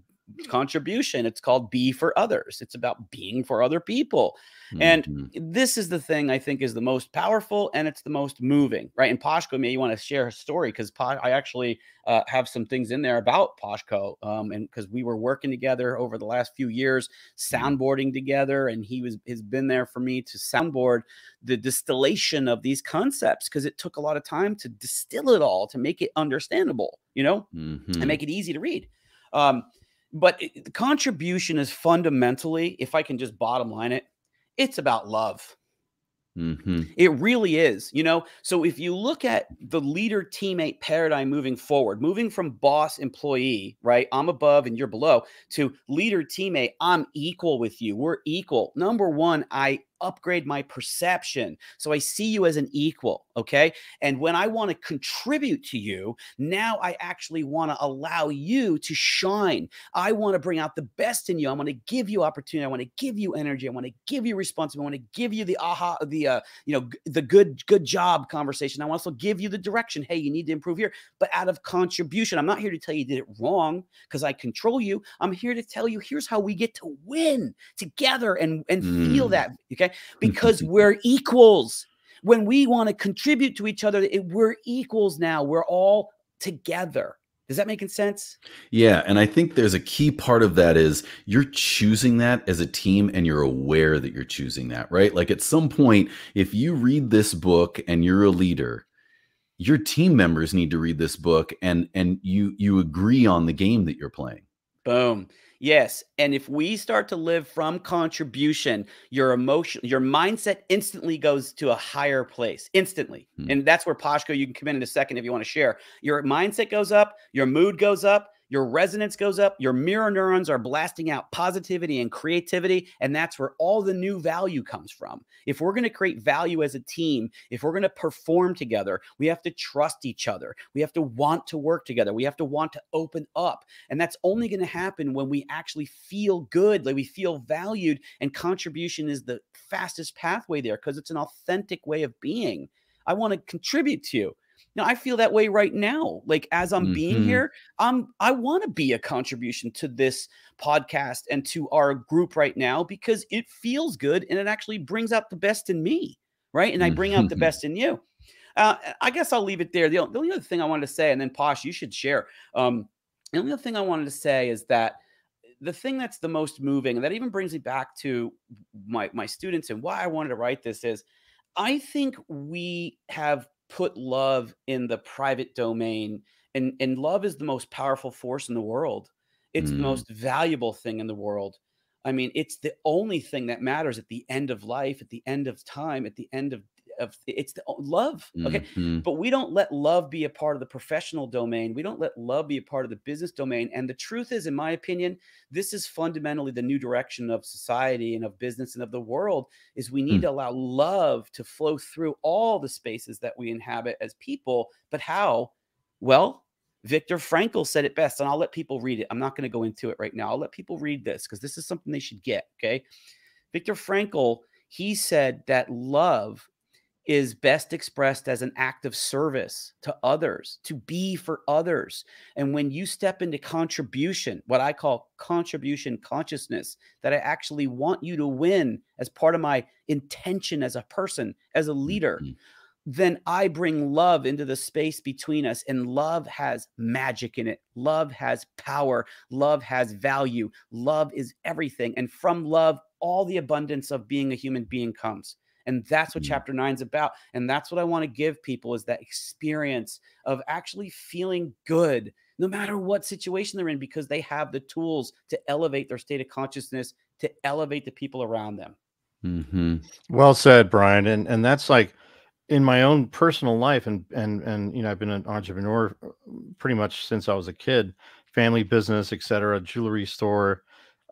contribution. It's called Be for Others. It's about being for other people. And this is the thing I think is the most powerful, and it's the most moving, right? And Pashko, maybe you want to share a story, because I actually have some things in there about Pashko, and because we were working together over the last few years, soundboarding together, and has been there for me to soundboard the distillation of these concepts, because it took a lot of time to distill it all to make it understandable, you know, and make it easy to read. But the contribution is fundamentally, if I can just bottom line it, it's about love. It really is, you know? So if you look at the leader teammate paradigm moving forward, moving from boss employee, right? I'm above and you're below, to leader teammate, I'm equal with you. We're equal. Number one, I upgrade my perception. So I see you as an equal. Okay. And when I want to contribute to you, now I actually want to allow you to shine. I want to bring out the best in you. I want to give you opportunity. I want to give you energy. I want to give you responsibility. I want to give you the good job conversation. I want to also give you the direction. Hey, you need to improve here, but out of contribution. I'm not here to tell you did it wrong because I control you. I'm here to tell you, here's how we get to win together and feel that. Okay. Because we're equals. When we want to contribute to each other, we're equals now. We're all together. Does that make sense? Yeah. And I think there's a key part of that is you're choosing that as a team, and you're aware that you're choosing that, right? Like at some point, if you read this book and you're a leader, your team members need to read this book, and you agree on the game that you're playing. Boom. Yes. And if we start to live from contribution, your mindset instantly goes to a higher place instantly. And that's where Pashko, you can come in a second if you want to share. Your mindset goes up, your mood goes up, your resonance goes up, your mirror neurons are blasting out positivity and creativity. And that's where all the new value comes from. If we're going to create value as a team, if we're going to perform together, we have to trust each other. We have to want to work together. We have to want to open up. And that's only going to happen when we actually feel good, like we feel valued. And contribution is the fastest pathway there because it's an authentic way of being. I want to contribute to you. Now, I feel that way right now. Like as I'm being here, I want to be a contribution to this podcast and to our group right now because it feels good and it actually brings out the best in me, right? And I bring out the best in you. I guess I'll leave it there. The only other thing I wanted to say, and then Posh, you should share. The only other thing I wanted to say is that the thing that's the most moving, and that even brings me back to my students and why I wanted to write this is, I think we have put love in the private domain, and love is the most powerful force in the world. It's the most valuable thing in the world. I mean, it's the only thing that matters at the end of life, at the end of time, at the end of it's the love. Okay. But we don't let love be a part of the professional domain. We don't let love be a part of the business domain. And the truth is, in my opinion, this is fundamentally the new direction of society and of business and of the world, is we need to allow love to flow through all the spaces that we inhabit as people. But how? Well, Viktor Frankl said it best, and I'll let people read it. I'm not going to go into it right now. I'll let people read this because this is something they should get. Okay. Viktor Frankl, he said that love is best expressed as an act of service to others, to be for others. And when you step into contribution, what I call contribution consciousness, that I actually want you to win as part of my intention as a person, as a leader, then I bring love into the space between us. And love has magic in it. Love has power. Love has value. Love is everything. And from love, all the abundance of being a human being comes. And that's what chapter 9 is about. And that's what I want to give people, is that experience of actually feeling good, no matter what situation they're in, because they have the tools to elevate their state of consciousness, to elevate the people around them. Well said, Brian. And that's like in my own personal life. And, you know, I've been an entrepreneur pretty much since I was a kid, family business, etc., jewelry store.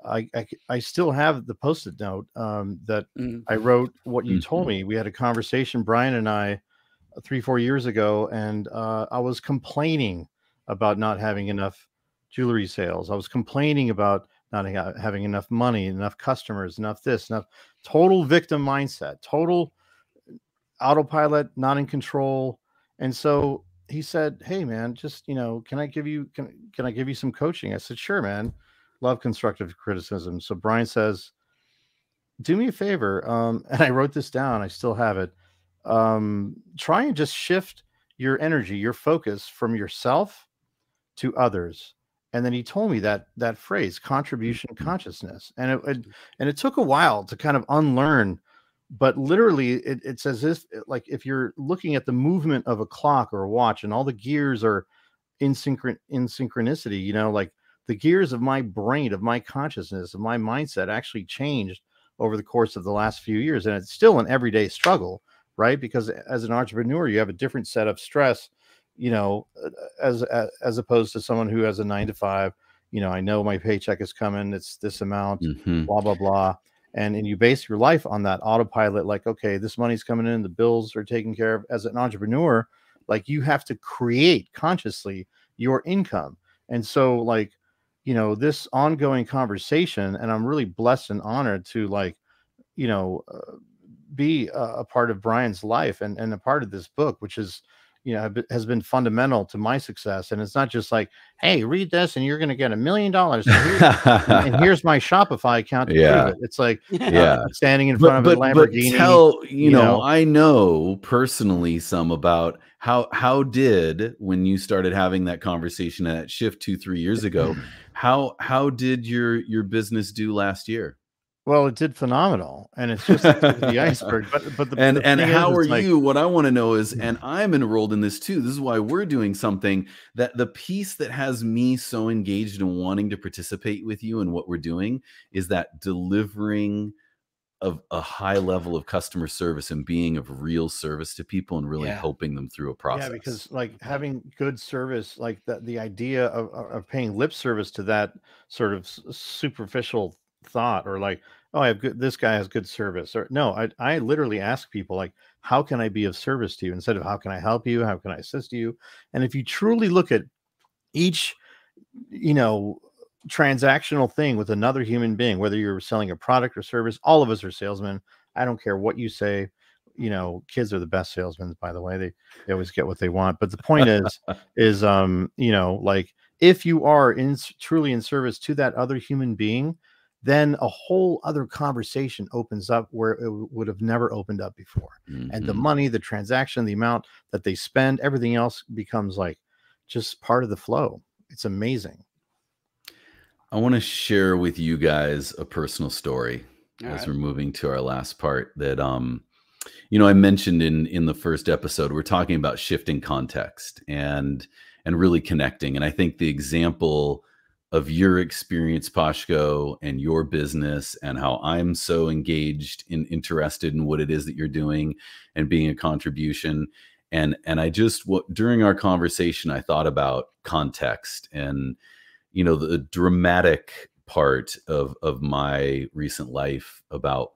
I still have the Post-it note that I wrote what you told me. We had a conversation, Brian and I, 3-4 years ago, and I was complaining about not having enough jewelry sales. I was complaining about not having enough money, enough customers, enough this, enough. Total victim mindset, total autopilot, not in control. And so he said, "Hey man, just, you know, can I give you some coaching?" I said, "Sure, man. Love constructive criticism." So Brian says, "Do me a favor." And I wrote this down. I still have it. Try and just shift your energy, your focus from yourself to others. And then he told me that phrase, contribution consciousness. And it took a while to kind of unlearn, but literally it's as if, like, if you're looking at the movement of a clock or a watch and all the gears are in synchronicity, you know, like, the gears of my brain, of my consciousness, of my mindset actually changed over the course of the last few years. And it's still an everyday struggle, right? Because as an entrepreneur, you have a different set of stress, you know, as opposed to someone who has a 9-to-5. You know, I know my paycheck is coming, it's this amount, blah, blah, blah. And you base your life on that autopilot, like, okay, this money's coming in, the bills are taken care of. As an entrepreneur, like, you have to create consciously your income. And so, like, you know, this ongoing conversation, and I'm really blessed and honored to, like, you know, be a part of Brian's life and a part of this book, which is, you know, has been fundamental to my success. And it's not just like, hey, read this and you're going to get $1 million. And here's my Shopify account to prove it. It's like, standing in front of a Lamborghini. But tell, you know, I know personally some about how did, when you started having that conversation at that shift 2-3 years ago, how did your business do last year? Well, it did phenomenal, and it's just the iceberg. But and how are you? What I want to know is, and I'm enrolled in this too. This is why we're doing something, that the piece that has me so engaged and wanting to participate with you in what we're doing is that delivering of a high level of customer service and being of real service to people and really helping them through a process. Yeah, because, like, having good service, like the idea of paying lip service to that sort of superficial thought, or like, oh, this guy has good service, or no, I literally ask people, like, how can I be of service to you, instead of how can I help you, how can I assist you? And if you truly look at each, you know, transactional thing with another human being, whether you're selling a product or service, all of us are salesmen. I don't care what you say. You know, kids are the best salesmen, by the way. They always get what they want. But the point is you know, like, if you are truly in service to that other human being, then a whole other conversation opens up where it would have never opened up before. And the money, the transaction, the amount that they spend, everything else becomes like just part of the flow. It's amazing. I want to share with you guys a personal story as we're moving to our last part, that You know, I mentioned in the first episode, we're talking about shifting context and really connecting. And I think the example of your experience, Pashko, and your business, and how I'm so engaged and interested in what it is that you're doing and being a contribution. And I just, during our conversation, I thought about context and, you know, the dramatic part of my recent life. About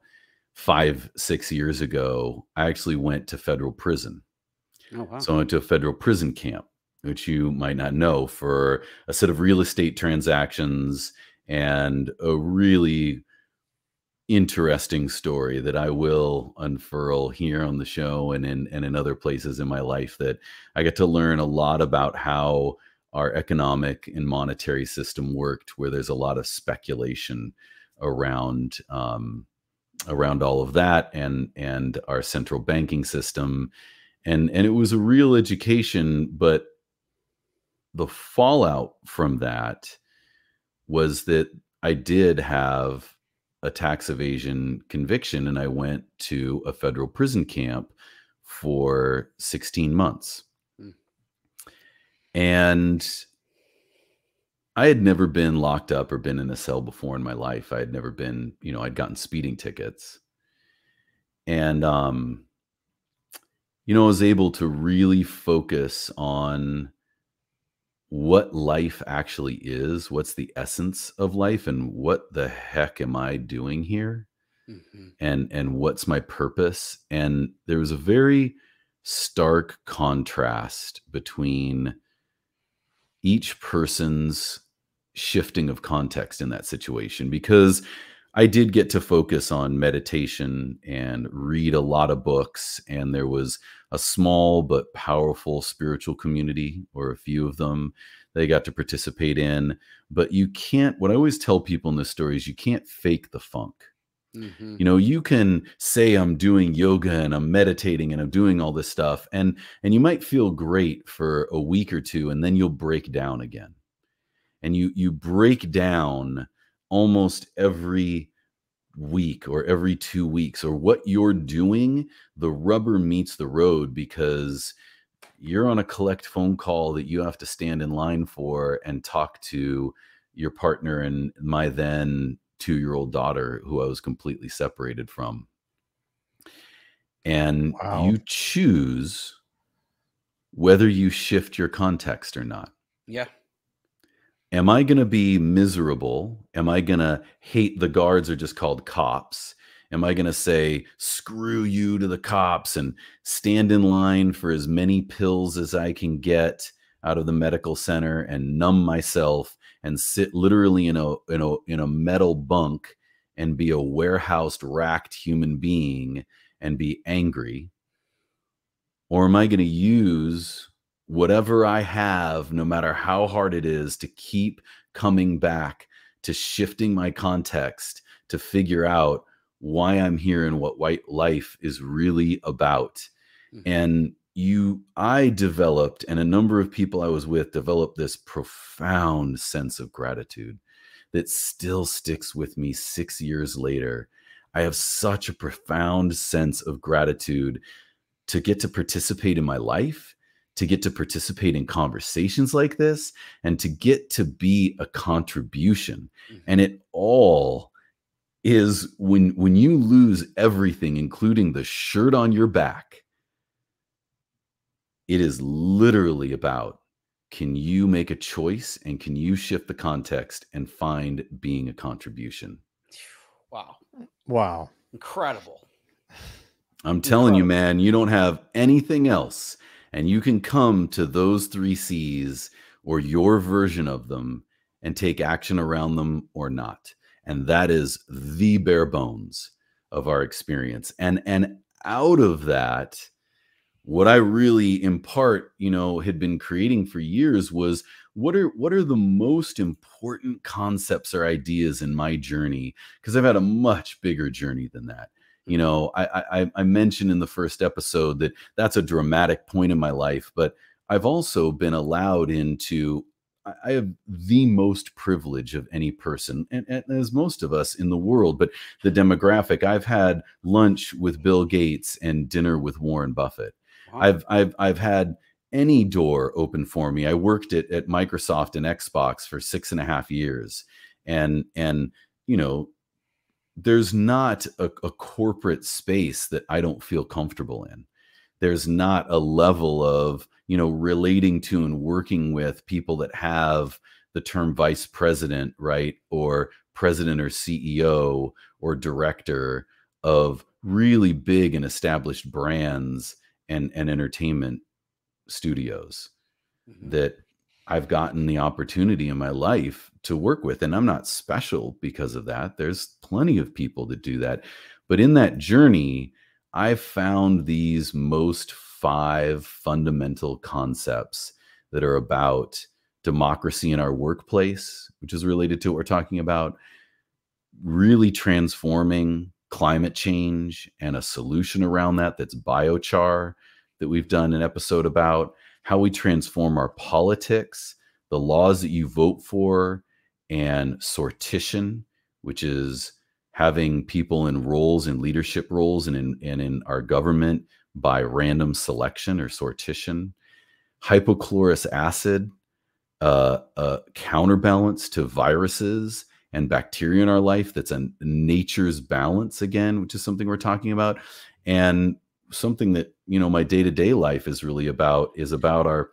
5-6 years ago, I actually went to federal prison. Oh, wow. So I went to a federal prison camp, which you might not know, for a set of real estate transactions and a really interesting story that I will unfurl here on the show and in other places in my life, that I get to learn a lot about how our economic and monetary system worked, where there's a lot of speculation around all of that, and our central banking system. And it was a real education, but the fallout from that was that I did have a tax evasion conviction, and I went to a federal prison camp for 16 months. And I had never been locked up or been in a cell before in my life. I had never been, you know, I'd gotten speeding tickets. And, you know, I was able to really focus on what life actually is, what's the essence of life, and what the heck am I doing here? And what's my purpose? And there was a very stark contrast between each person's shifting of context in that situation, because I did get to focus on meditation and read a lot of books, and there was a small but powerful spiritual community, or a few of them, they got to participate in. But you can't, what I always tell people in this story is, you can't fake the funk. You know, you can say I'm doing yoga and I'm meditating and I'm doing all this stuff, and you might feel great for a week or two, and then you'll break down again. And you break down almost every week or every 2 weeks, or what you're doing, the rubber meets the road, because you're on a collect phone call that you have to stand in line for and talk to your partner and my then 2-year-old daughter, who I was completely separated from. And you choose whether you shift your context or not. Yeah. Am I going to be miserable? Am I going to hate the guards, are just called cops? Am I going to say, screw you to the cops, and stand in line for as many pills as I can get out of the medical center and numb myself and sit literally in a metal bunk and be a warehoused, racked human being and be angry? Or am I going to use whatever I have, no matter how hard it is, to keep coming back to shifting my context to figure out why I'm here and what white life is really about? And I developed, and a number of people I was with developed, this profound sense of gratitude that still sticks with me 6 years later. I have such a profound sense of gratitude to get to participate in my life, to get to participate in conversations like this, and to get to be a contribution. And it all is, when you lose everything, including the shirt on your back, it is literally about, can you make a choice, and can you shift the context and find being a contribution? Wow. Incredible. I'm telling you, man, you don't have anything else, and you can come to those 3 C's, or your version of them, and take action around them or not. And that is the bare bones of our experience. And out of that, what I really, in part, you know, had been creating for years was, what are the most important concepts or ideas in my journey? Because I've had a much bigger journey than that. You know, I mentioned in the first episode that that's a dramatic point in my life, but I've also been allowed into I have the most privilege of any person, and as most of us in the world, but the demographic, I've had lunch with Bill Gates and dinner with Warren Buffett. Wow. I've had any door open for me. I worked at Microsoft and Xbox for 6.5 years. And you know, there's not a corporate space that I don't feel comfortable in. There's not a level of, you know, relating to and working with people that have the term vice president, right? Or president or CEO or director of really big and established brands and entertainment studios that I've gotten the opportunity in my life to work with. And I'm not special because of that. There's plenty of people that do that. But in that journey, I've found these most 5 fundamental concepts that are about democracy in our workplace, which is related to what we're talking about, really transforming climate change and a solution around that, that's biochar, that we've done an episode about, how we transform our politics, the laws that you vote for, and sortition, which is having people in roles, in leadership roles, and in our government by random selection or sortition. Hypochlorous acid, counterbalance to viruses and bacteria in our life, that's a nature's balance again, which is something we're talking about. And something that, you know, my day-to-day life is really about, is about our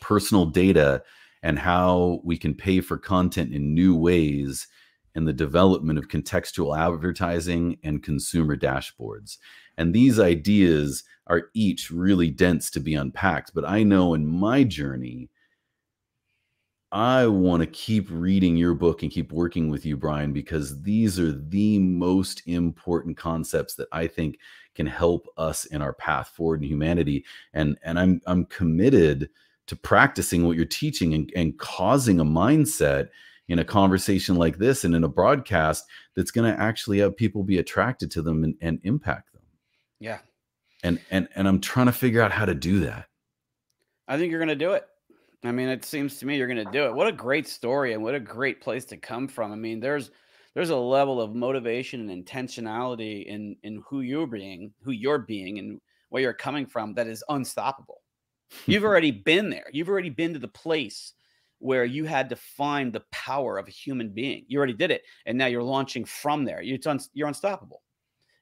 personal data and how we can pay for content in new ways, and the development of contextual advertising and consumer dashboards. And these ideas are each really dense to be unpacked. But I know in my journey, I want to keep reading your book and keep working with you, Brian, because these are the most important concepts that I think can help us in our path forward in humanity. And I'm committed to practicing what you're teaching and causing a mindset in a conversation like this and in a broadcast that's going to actually have people be attracted to them and impact them. Yeah. And I'm trying to figure out how to do that. I think you're going to do it. I mean, it seems to me you're going to do it. What a great story, and what a great place to come from. I mean, there's a level of motivation and intentionality in who you're being, and where you're coming from that is unstoppable. You've already been there. You've already been to the place where you had to find the power of a human being. You already did it, and now you're launching from there. You're unstoppable.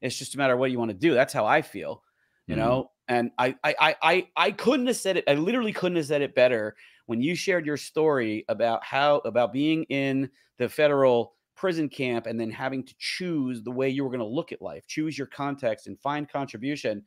It's just a matter of what you want to do. That's how I feel, you know. And I couldn't have said it. I literally couldn't have said it better when you shared your story about being in the federal prison camp and then having to choose the way you were going to look at life, choose your context, and find contribution.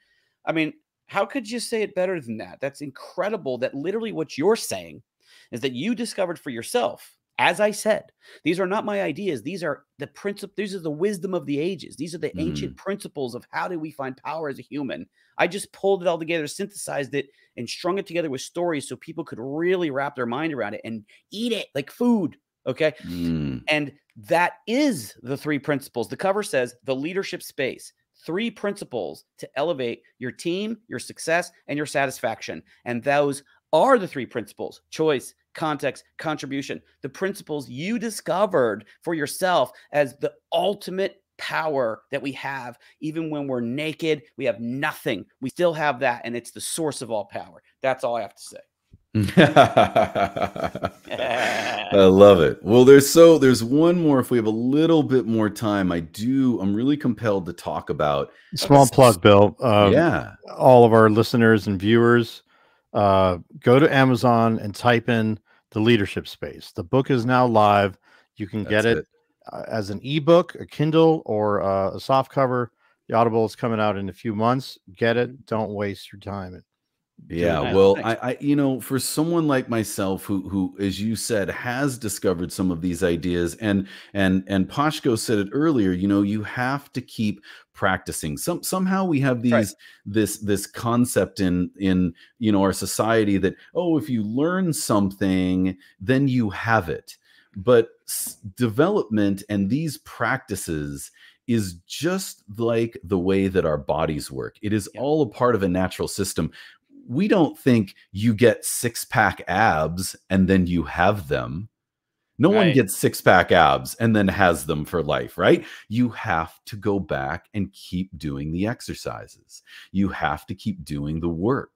I mean, how could you say it better than that? That's incredible. That literally what you're saying is that you discovered for yourself. As I said, these are not my ideas. These are the principle. These are the wisdom of the ages. These are the ancient principles of how do we find power as a human. I just pulled it all together, synthesized it, and strung it together with stories so people could really wrap their mind around it and eat it like food. Okay. And that is the 3 principles. The cover says the leadership space, 3 principles to elevate your team, your success, and your satisfaction. And those are the 3 principles: choice, context, contribution. The principles you discovered for yourself as the ultimate power that we have. Even when we're naked, we have nothing. We still have that, and it's the source of all power. That's all I have to say. I love it. Well, there's one more. If we have a little bit more time, I'm really compelled to talk about small plug, Bill. Yeah, all of our listeners and viewers, go to Amazon and type in The Leadership Space. The book is now live. You can get it as an ebook, a Kindle, or a soft cover. The Audible is coming out in a few months. Get it. Don't waste your time. Yeah, well, I you know, for someone like myself who, as you said, has discovered some of these ideas, and Pashko said it earlier, you know, you have to keep practicing. Somehow we have this concept in you know, our society that, oh, if you learn something, then you have it. But development and these practices is just like the way that our bodies work. It is all a part of a natural system. we don't think you get 6-pack abs and then you have them. No one gets 6-pack abs and then has them for life, right? You have to go back and keep doing the exercises. You have to keep doing the work,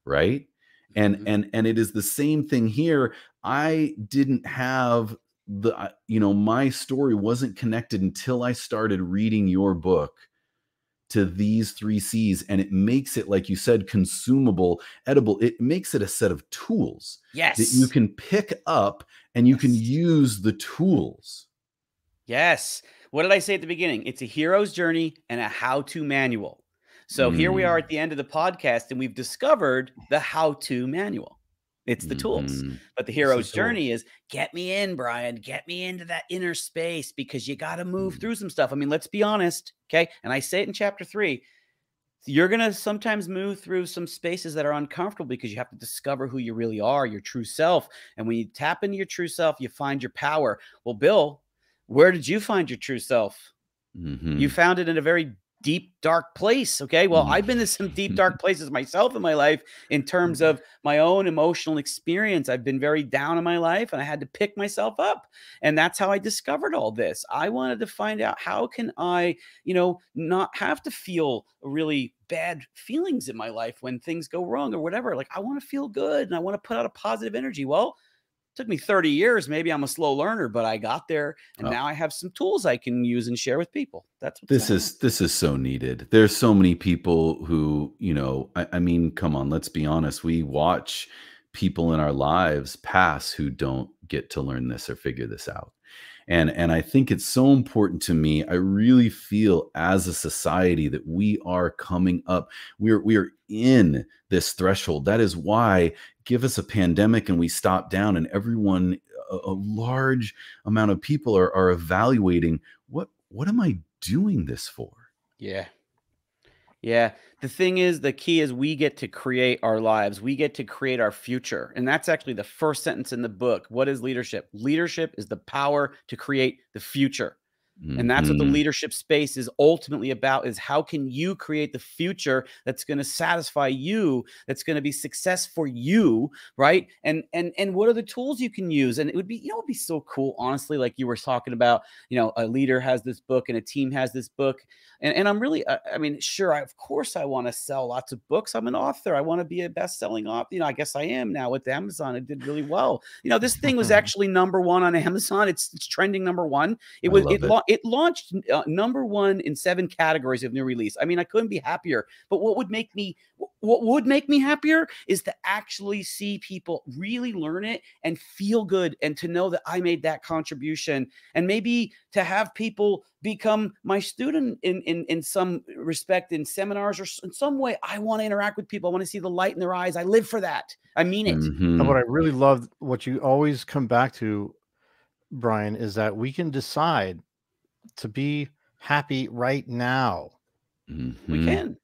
right? And it is the same thing here. I didn't have the, my story wasn't connected until I started reading your book to these 3 C's, and it makes it, like you said, consumable, edible. It makes it a set of tools that you can pick up and you can use the tools. Yes. What did I say at the beginning? It's a hero's journey and a how-to manual. So here we are at the end of the podcast, and we've discovered the how-to manual. It's the tools. But the hero's journey is, get me in, Brian. Get me into that inner space, because you got to move through some stuff. I mean, let's be honest, okay? And I say it in chapter 3. You're going to sometimes move through some spaces that are uncomfortable because you have to discover who you really are, your true self. And when you tap into your true self, you find your power. Well, Bill, where did you find your true self? You found it in a very deep, dark place. Okay. Well, I've been to some deep, dark places myself in my life in terms of my own emotional experience. I've been very down in my life, and I had to pick myself up. And that's how I discovered all this. I wanted to find out, how can I, not have to feel really bad feelings in my life when things go wrong or whatever. Like, I want to feel good and I want to put out a positive energy. Well, took me 30 years. Maybe I'm a slow learner, but I got there, and now I have some tools I can use and share with people. That's what this is so needed. There's so many people who, I mean, come on, let's be honest. We watch people in our lives pass who don't get to learn this or figure this out. And I think it's so important to me. I really feel as a society that we are coming up. We are in this threshold. That is why, give us a pandemic and we stop down, and everyone, a large amount of people are evaluating, what am I doing this for? Yeah. Yeah. The thing is, the key is, we get to create our lives. We get to create our future. And that's actually the first sentence in the book. What is leadership? Leadership is the power to create the future. And that's what the leadership space is ultimately about, is how can you create the future that's going to satisfy you, that's going to be success for you, right? And what are the tools you can use? And it would be, it would be so cool, honestly, like you were talking about, a leader has this book and a team has this book. And I'm really, I mean, sure, of course I want to sell lots of books. I'm an author. I want to be a best-selling author. I guess I am now with Amazon. It did really well. This thing was actually #1 on Amazon. It's trending #1. It launched #1 in 7 categories of new release. I mean, I couldn't be happier. But what would make me happier is to actually see people really learn it and feel good, and to know that I made that contribution, and maybe to have people become my student in some respect, in seminars or in some way. I want to interact with people. I want to see the light in their eyes. I live for that. I mean it. And what I really love, what you always come back to, Brian, is that we can decide to be happy right now. We can.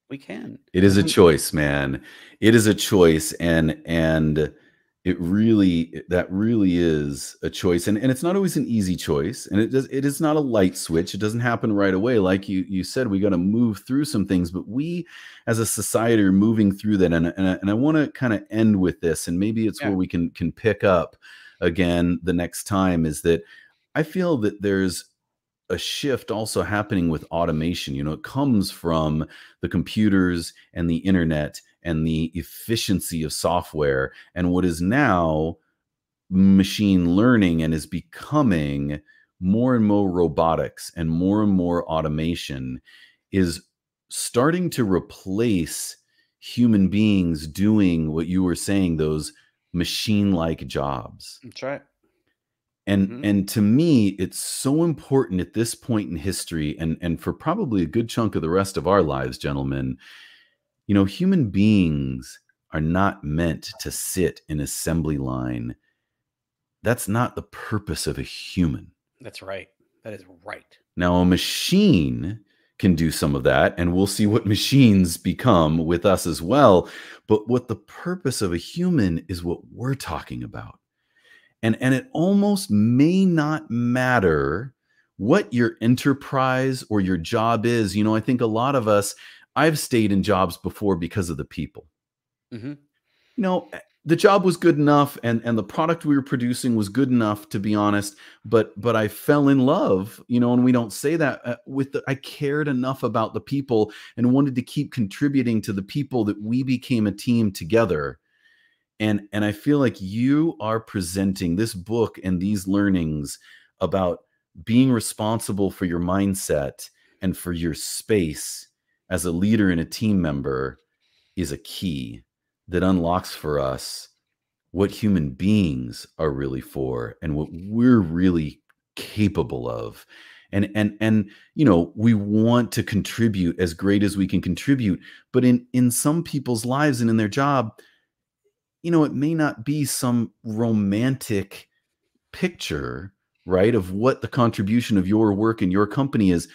It is a choice, man. It is a choice. And that really is a choice. And it's not always an easy choice. And it is not a light switch. It doesn't happen right away. Like you said, we got to move through some things, but we as a society are moving through that. And I want to kind of end with this, and maybe it's where we can pick up again the next time, is that I feel that there's a shift also happening with automation. It comes from the computers and the internet and the efficiency of software, and what is now machine learning, and is becoming more and more robotics and more automation, is starting to replace human beings doing what you were saying, those machine-like jobs. That's right. And to me, it's so important at this point in history, and for probably a good chunk of the rest of our lives, gentlemen, human beings are not meant to sit in assembly line. That's not the purpose of a human. That's right. That is right. Now, a machine can do some of that, and we'll see what machines become with us as well. But what the purpose of a human is, what we're talking about. And it almost may not matter what your enterprise or your job is. I think a lot of us, I've stayed in jobs before because of the people. the job was good enough, and the product we were producing was good enough, to be honest, but I fell in love, and we don't say that, I cared enough about the people and wanted to keep contributing to the people that we became a team together. And I feel like you are presenting this book and these learnings about being responsible for your mindset and for your space as a leader and a team member is a key that unlocks for us what human beings are really for and what we're really capable of. And we want to contribute as great as we can contribute, but in some people's lives and in their job, it may not be some romantic picture, right, of what the contribution of your work and your company is.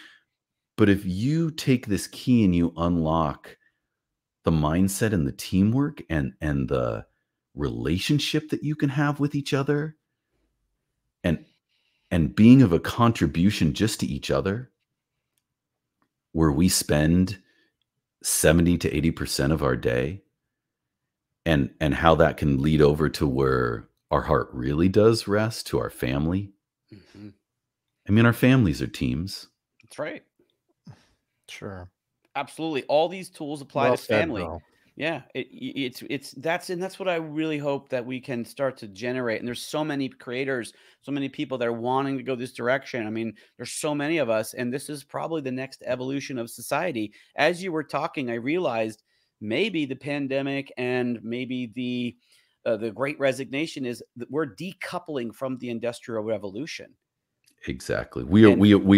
But if you take this key and you unlock the mindset and the teamwork and the relationship that you can have with each other, and being of a contribution just to each other, where we spend 70 to 80% of our day, and how that can lead over to where our heart really does rest, to our family. Mm-hmm. I mean, our families are teams. That's right. Sure. Absolutely. All these tools apply to family. Yeah, that's what I really hope that we can start to generate. And there's so many creators, so many people that are wanting to go this direction. I mean, there's so many of us, and this is probably the next evolution of society. As you were talking, I realized maybe the pandemic and maybe the Great Resignation is that we're decoupling from the Industrial Revolution. Exactly. We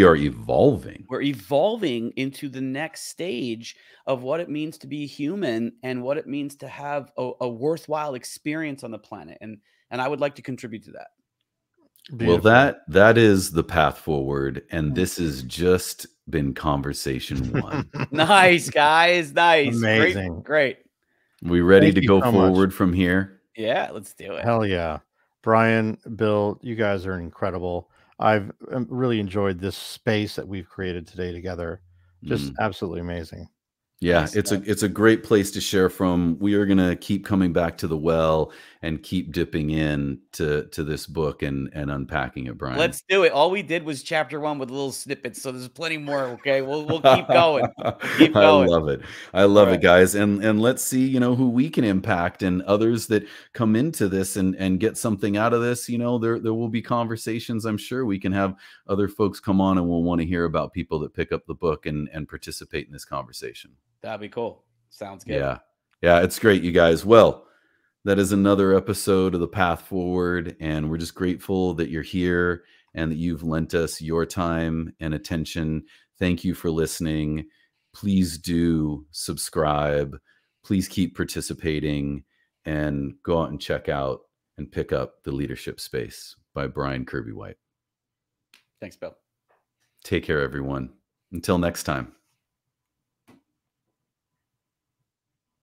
are evolving. We're evolving into the next stage of what it means to be human and what it means to have a worthwhile experience on the planet. And I would like to contribute to that. Beautiful. Well, that is the path forward. And this has just been conversation one. Nice, guys. Nice. Amazing. Great. We ready to go forward from here? Yeah, let's do it. Hell yeah. Brian, Bill, you guys are incredible. I've really enjoyed this space that we've created today together. Just absolutely amazing. Yeah, it's a great place to share from. We are going to keep coming back to the well and keep dipping in to this book and unpacking it, Brian. Let's do it. All we did was chapter 1 with little snippets, so there's plenty more. Okay, we'll keep going. Keep going. I love it. I love it, guys. And let's see, who we can impact, and others that come into this and get something out of this. There will be conversations. I'm sure we can have other folks come on, and we'll want to hear about people that pick up the book and participate in this conversation. That'd be cool. Sounds good. Yeah, it's great, you guys. Well, that is another episode of The Path Forward, and we're just grateful that you're here and that you've lent us your time and attention. Thank you for listening. Please do subscribe. Please keep participating, and go out and check out and pick up The Leadership Space by Brian Kirby White. Thanks, Bill. Take care, everyone. Until next time.